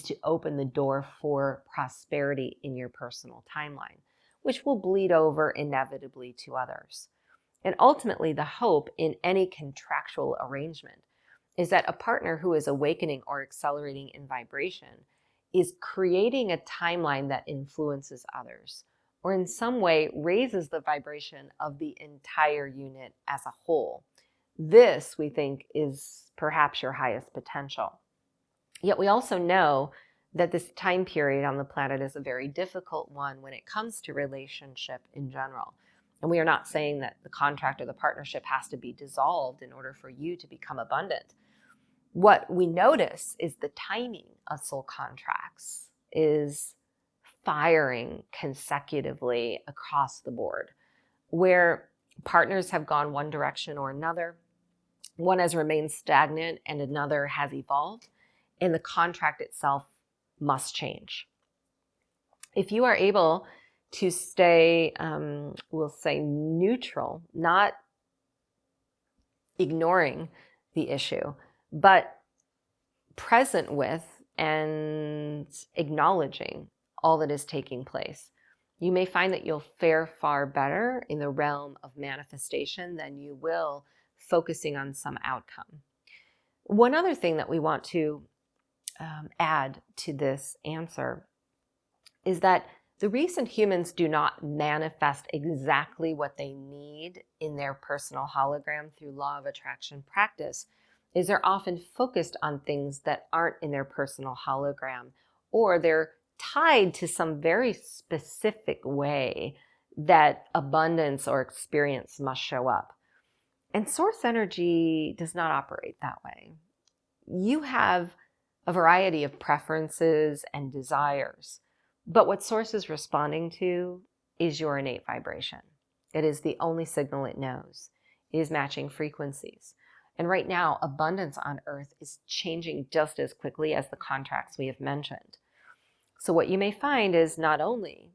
to open the door for prosperity in your personal timeline, which will bleed over inevitably to others. And ultimately, the hope in any contractual arrangement is that a partner who is awakening or accelerating in vibration is creating a timeline that influences others, or in some way raises the vibration of the entire unit as a whole. This, we think, is perhaps your highest potential. Yet we also know that this time period on the planet is a very difficult one when it comes to relationship in general. And we are not saying that the contract or the partnership has to be dissolved in order for you to become abundant. What we notice is the timing of soul contracts is firing consecutively across the board, where partners have gone one direction or another, one has remained stagnant and another has evolved, and the contract itself must change. If you are able to stay, we'll say, neutral, not ignoring the issue, but present with and acknowledging all that is taking place, you may find that you'll fare far better in the realm of manifestation than you will focusing on some outcome. One other thing that we want to add to this answer is that the reason humans do not manifest exactly what they need in their personal hologram through law of attraction practice is they're often focused on things that aren't in their personal hologram, or they're tied to some very specific way that abundance or experience must show up. And source energy does not operate that way. You have a variety of preferences and desires, but what source is responding to is your innate vibration. It is the only signal it knows. It is matching frequencies. And right now, abundance on Earth is changing just as quickly as the contracts we have mentioned. So what you may find is not only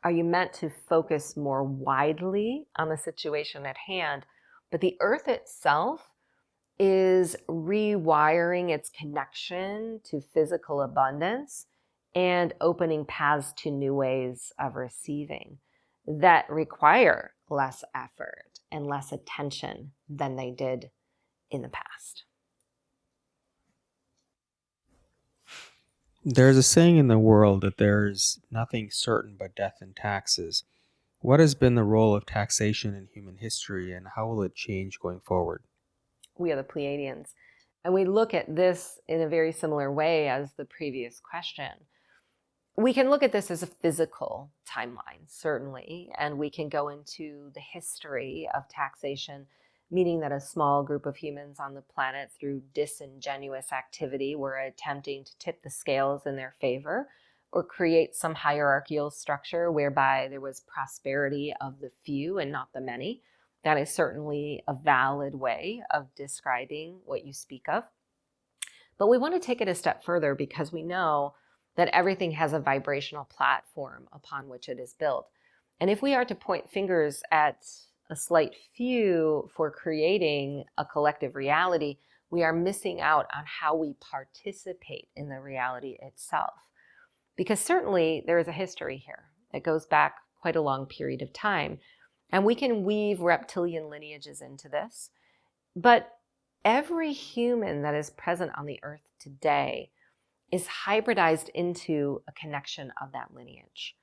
are you meant to focus more widely on the situation at hand, but the Earth itself is rewiring its connection to physical abundance and opening paths to new ways of receiving that require less effort and less attention than they did in the past. There's a saying in the world that there's nothing certain but death and taxes. What has been the role of taxation in human history, and how will it change going forward? We are the Pleiadians, and we look at this in a very similar way as the previous question. We can look at this as a physical timeline, certainly, and we can go into the history of taxation, meaning that a small group of humans on the planet, through disingenuous activity, were attempting to tip the scales in their favor or create some hierarchical structure whereby there was prosperity of the few and not the many. That is certainly a valid way of describing what you speak of. But we want to take it a step further because we know that everything has a vibrational platform upon which it is built. And if we are to point fingers at a slight few for creating a collective reality, we are missing out on how we participate in the reality itself. Because certainly there is a history here that goes back quite a long period of time. And we can weave reptilian lineages into this. But every human that is present on the earth today is hybridized into a connection of that lineage.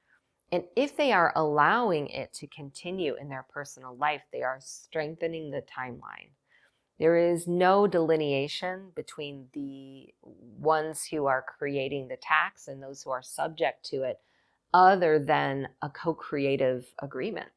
And if they are allowing it to continue in their personal life, they are strengthening the timeline. There is no delineation between the ones who are creating the tax and those who are subject to it, other than a co-creative agreement.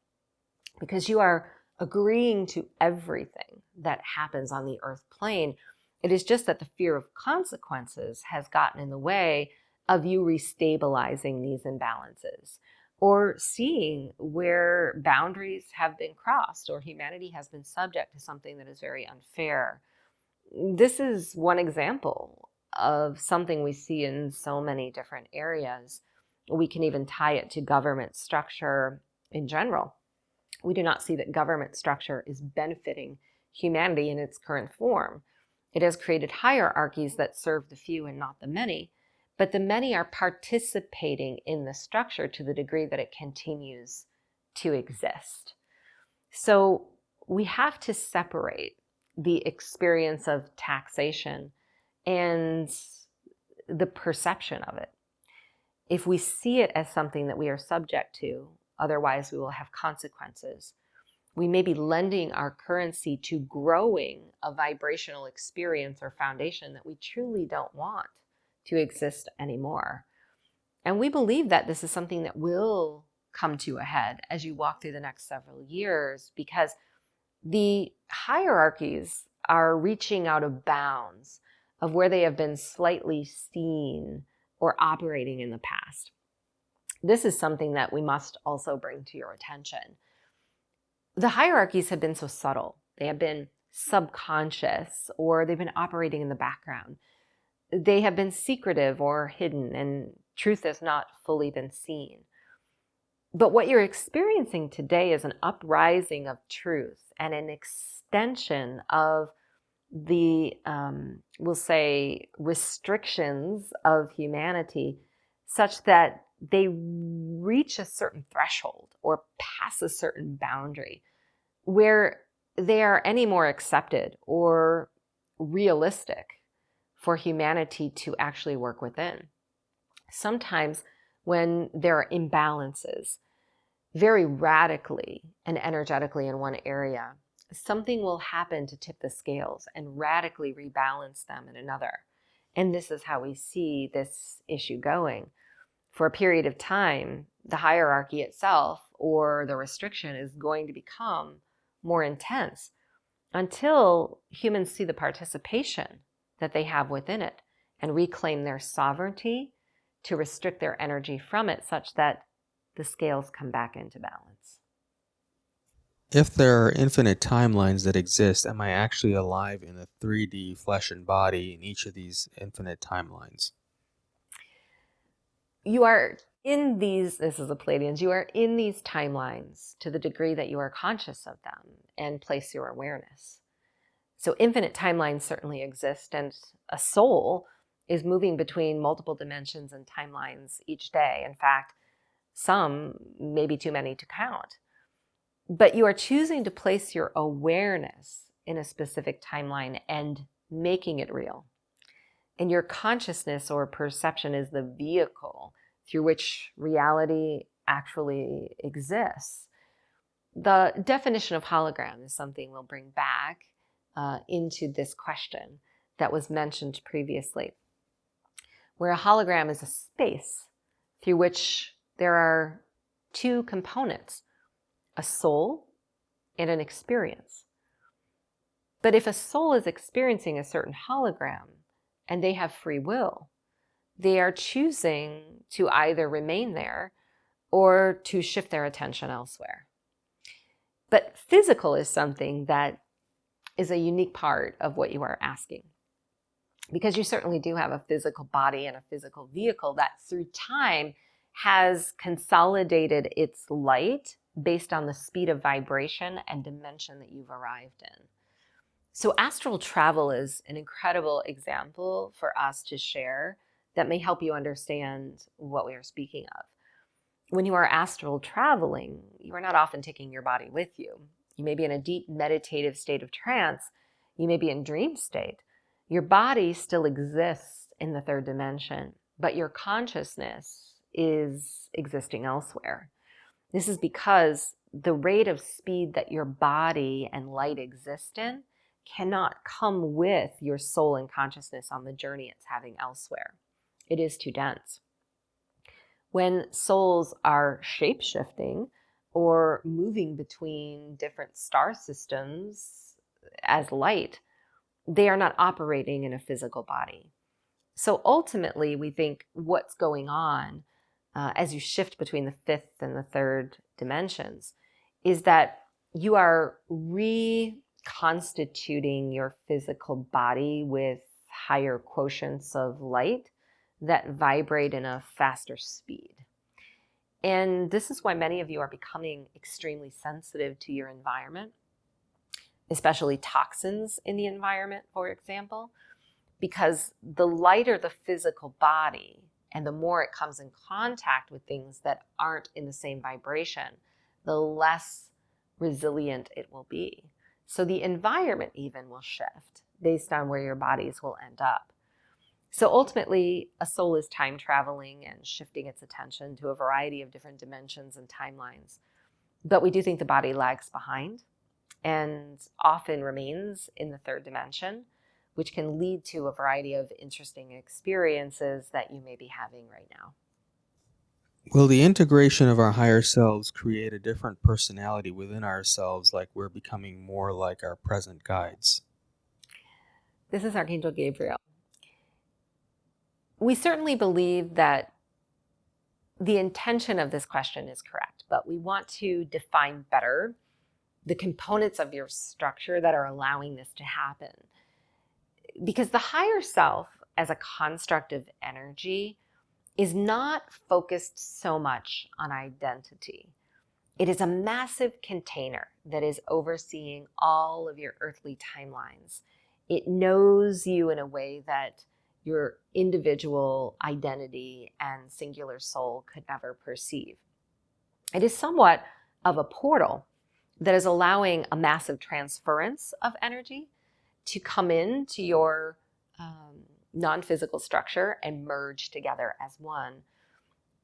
Because you are agreeing to everything that happens on the earth plane. It is just that the fear of consequences has gotten in the way of you restabilizing these imbalances, or seeing where boundaries have been crossed or humanity has been subject to something that is very unfair. This is one example of something we see in so many different areas. We can even tie it to government structure in general. We do not see that government structure is benefiting humanity in its current form. It has created hierarchies that serve the few and not the many, but the many are participating in the structure to the degree that it continues to exist. So we have to separate the experience of taxation and the perception of it. If we see it as something that we are subject to, otherwise we will have consequences, we may be lending our currency to growing a vibrational experience or foundation that we truly don't want to exist anymore. And we believe that this is something that will come to a head as you walk through the next several years, because the hierarchies are reaching out of bounds of where they have been slightly seen or operating in the past. This is something that we must also bring to your attention. The hierarchies have been so subtle. They have been subconscious, or they've been operating in the background. They have been secretive or hidden, and truth has not fully been seen. But what you're experiencing today is an uprising of truth and an extension of the, we'll say, restrictions of humanity, such that they reach a certain threshold or pass a certain boundary where they are any more accepted or realistic for humanity to actually work within. Sometimes when there are imbalances, very radically and energetically in one area, something will happen to tip the scales and radically rebalance them in another. And this is how we see this issue going. For a period of time, the hierarchy itself or the restriction is going to become more intense until humans see the participation that they have within it and reclaim their sovereignty to restrict their energy from it such that the scales come back into balance. If there are infinite timelines that exist, am I actually alive in a 3D flesh and body in each of these infinite timelines? You are in these, this is the Pleadians, you are in these timelines to the degree that you are conscious of them and place your awareness. So infinite timelines certainly exist, and a soul is moving between multiple dimensions and timelines each day. In fact, some may be too many to count. But you are choosing to place your awareness in a specific timeline and making it real. And your consciousness or perception is the vehicle through which reality actually exists. The definition of hologram is something we'll bring back into this question that was mentioned previously, where a hologram is a space through which there are two components, a soul and an experience. But if a soul is experiencing a certain hologram and they have free will, they are choosing to either remain there or to shift their attention elsewhere. But physical is something that is a unique part of what you are asking, because you certainly do have a physical body and a physical vehicle that through time has consolidated its light based on the speed of vibration and dimension that you've arrived in. So astral travel is an incredible example for us to share that may help you understand what we are speaking of. When you are astral traveling, you are not often taking your body with you. You may be in a deep meditative state of trance. You may be in dream state. Your body still exists in the third dimension, but your consciousness is existing elsewhere. This is because the rate of speed that your body and light exist in cannot come with your soul and consciousness on the journey it's having elsewhere. It is too dense. When souls are shape-shifting or moving between different star systems as light, they are not operating in a physical body. So ultimately, we think what's going on as you shift between the fifth and the third dimensions is that you are reconstituting your physical body with higher quotients of light that vibrate in a faster speed. And this is why many of you are becoming extremely sensitive to your environment, especially toxins in the environment, for example, because the lighter the physical body and the more it comes in contact with things that aren't in the same vibration, the less resilient it will be. So the environment even will shift based on where your bodies will end up. So ultimately, a soul is time traveling and shifting its attention to a variety of different dimensions and timelines. But we do think the body lags behind and often remains in the third dimension, which can lead to a variety of interesting experiences that you may be having right now. Will the integration of our higher selves create a different personality within ourselves, like we're becoming more like our present guides? This is Archangel Gabriel. We certainly believe that the intention of this question is correct, but we want to define better the components of your structure that are allowing this to happen. Because the higher self as a construct of energy is not focused so much on identity. It is a massive container that is overseeing all of your earthly timelines. It knows you in a way that your individual identity and singular soul could never perceive. It is somewhat of a portal that is allowing a massive transference of energy to come into your non-physical structure and merge together as one.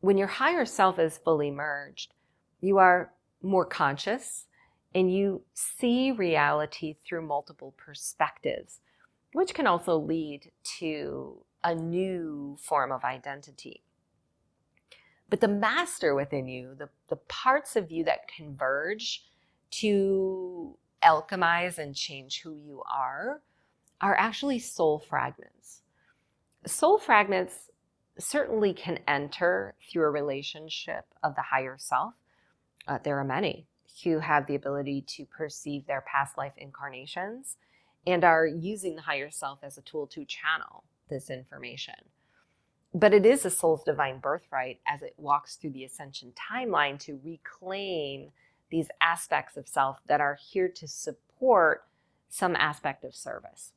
When your higher self is fully merged, you are more conscious and you see reality through multiple perspectives, which can also lead to a new form of identity. But the master within you, the parts of you that converge to alchemize and change who you are actually soul fragments. Soul fragments certainly can enter through a relationship of the higher self. There are many who have the ability to perceive their past life incarnations and are using the higher self as a tool to channel this information. But it is a soul's divine birthright as it walks through the ascension timeline to reclaim these aspects of self that are here to support some aspect of service.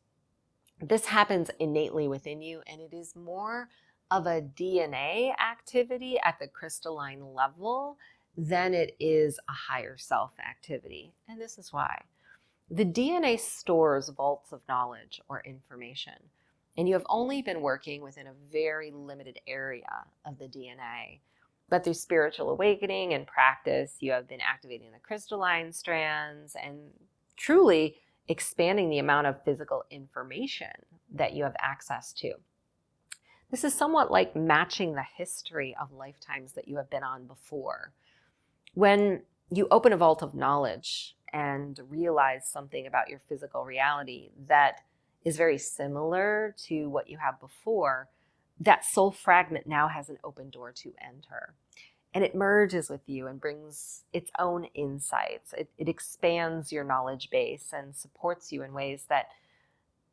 This happens innately within you, and it is more of a DNA activity at the crystalline level than it is a higher self activity. And this is why. The DNA stores vaults of knowledge or information, and you have only been working within a very limited area of the DNA. But through spiritual awakening and practice, you have been activating the crystalline strands and truly expanding the amount of physical information that you have access to. This is somewhat like matching the history of lifetimes that you have been on before. When you open a vault of knowledge and realize something about your physical reality that is very similar to what you have before, that soul fragment now has an open door to enter. And it merges with you and brings its own insights. It expands your knowledge base and supports you in ways that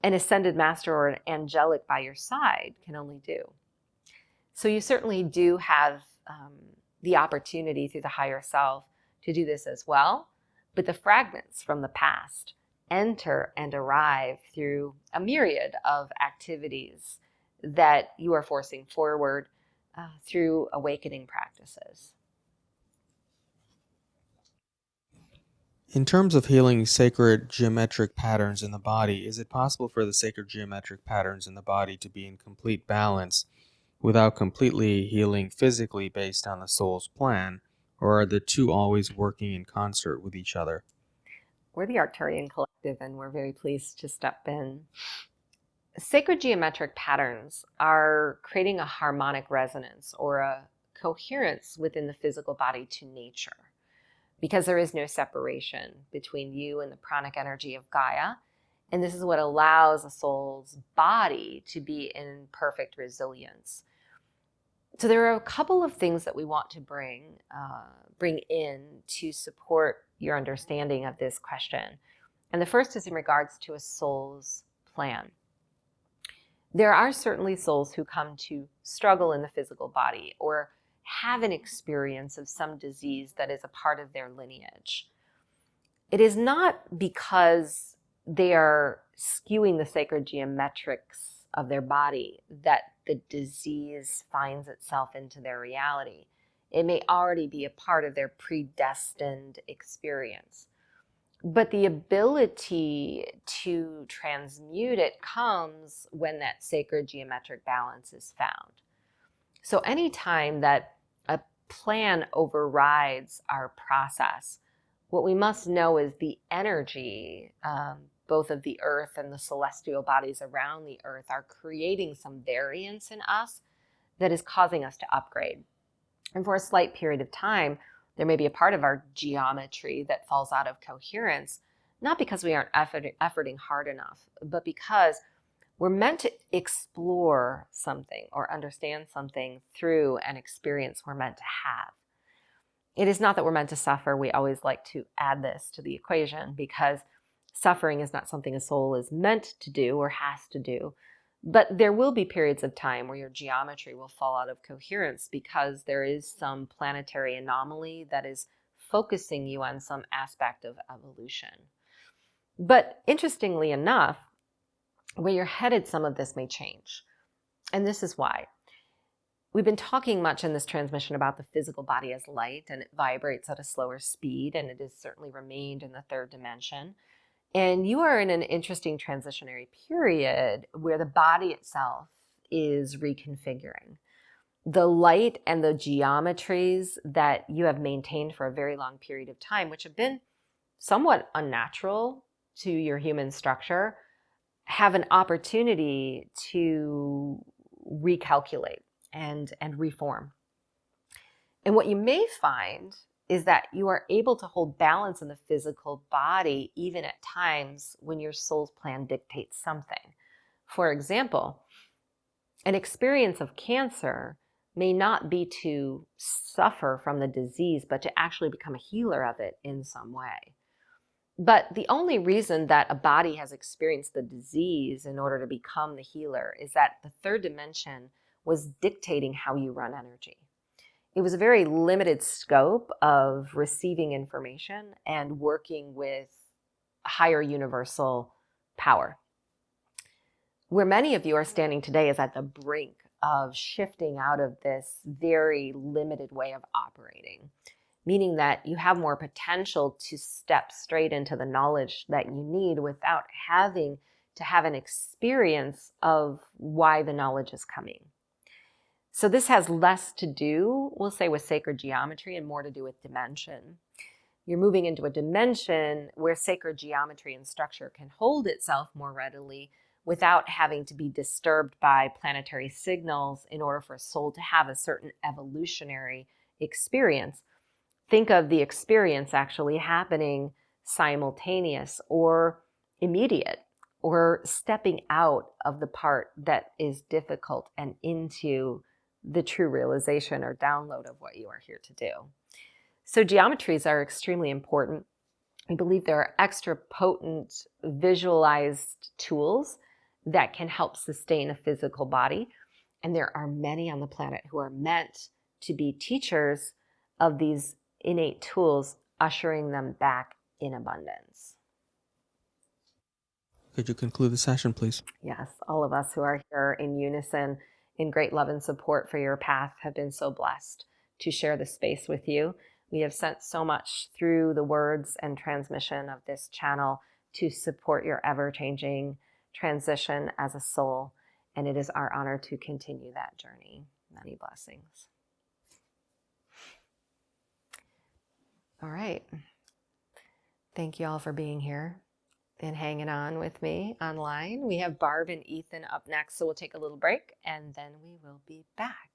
an ascended master or an angelic by your side can only do. So you certainly do have the opportunity through the higher self to do this as well, but the fragments from the past enter and arrive through a myriad of activities that you are forcing forward through awakening practices. In terms of healing sacred geometric patterns in the body, is it possible for the sacred geometric patterns in the body to be in complete balance without completely healing physically based on the soul's plan, or are the two always working in concert with each other? We're the Arcturian Collective, and we're very pleased to step in. Sacred geometric patterns are creating a harmonic resonance or a coherence within the physical body to nature, because there is no separation between you and the pranic energy of Gaia. And this is what allows a soul's body to be in perfect resilience. So there are a couple of things that we want to bring in to support your understanding of this question. And the first is in regards to a soul's plan. There are certainly souls who come to struggle in the physical body or have an experience of some disease that is a part of their lineage. It is not because they are skewing the sacred geometrics of their body that the disease finds itself into their reality. It may already be a part of their predestined experience. But the ability to transmute it comes when that sacred geometric balance is found. So anytime that a plan overrides our process, what we must know is the energy, both of the earth and the celestial bodies around the earth, are creating some variance in us that is causing us to upgrade. And for a slight period of time, there may be a part of our geometry that falls out of coherence, not because we aren't efforting hard enough, but because we're meant to explore something or understand something through an experience we're meant to have. It is not that we're meant to suffer. We always like to add this to the equation because suffering is not something a soul is meant to do or has to do. But there will be periods of time where your geometry will fall out of coherence because there is some planetary anomaly that is focusing you on some aspect of evolution. But interestingly enough, where you're headed, some of this may change. And this is why. We've been talking much in this transmission about the physical body as light, and it vibrates at a slower speed, and it has certainly remained in the third dimension. And you are in an interesting transitionary period where the body itself is reconfiguring. The light and the geometries that you have maintained for a very long period of time, which have been somewhat unnatural to your human structure, have an opportunity to recalculate and reform. And what you may find is that you are able to hold balance in the physical body even at times when your soul's plan dictates something. For example, an experience of cancer may not be to suffer from the disease, but to actually become a healer of it in some way. But the only reason that a body has experienced the disease in order to become the healer is that the third dimension was dictating how you run energy. It was a very limited scope of receiving information and working with higher universal power. Where many of you are standing today is at the brink of shifting out of this very limited way of operating, meaning that you have more potential to step straight into the knowledge that you need without having to have an experience of why the knowledge is coming. So this has less to do, we'll say, with sacred geometry and more to do with dimension. You're moving into a dimension where sacred geometry and structure can hold itself more readily without having to be disturbed by planetary signals in order for a soul to have a certain evolutionary experience. Think of the experience actually happening simultaneous or immediate, or stepping out of the part that is difficult and into the true realization or download of what you are here to do. So geometries are extremely important. I believe there are extra potent visualized tools that can help sustain a physical body. And there are many on the planet who are meant to be teachers of these innate tools, ushering them back in abundance. Could you conclude the session, please? Yes, all of us who are here in unison, in great love and support for your path, have been so blessed to share this space with you. We have sent so much through the words and transmission of this channel to support your ever-changing transition as a soul, and it is our honor to continue that journey. Many blessings. All right. Thank you all for being here and hanging on with me online. We have Barb and Ethan up next, so we'll take a little break and then we will be back.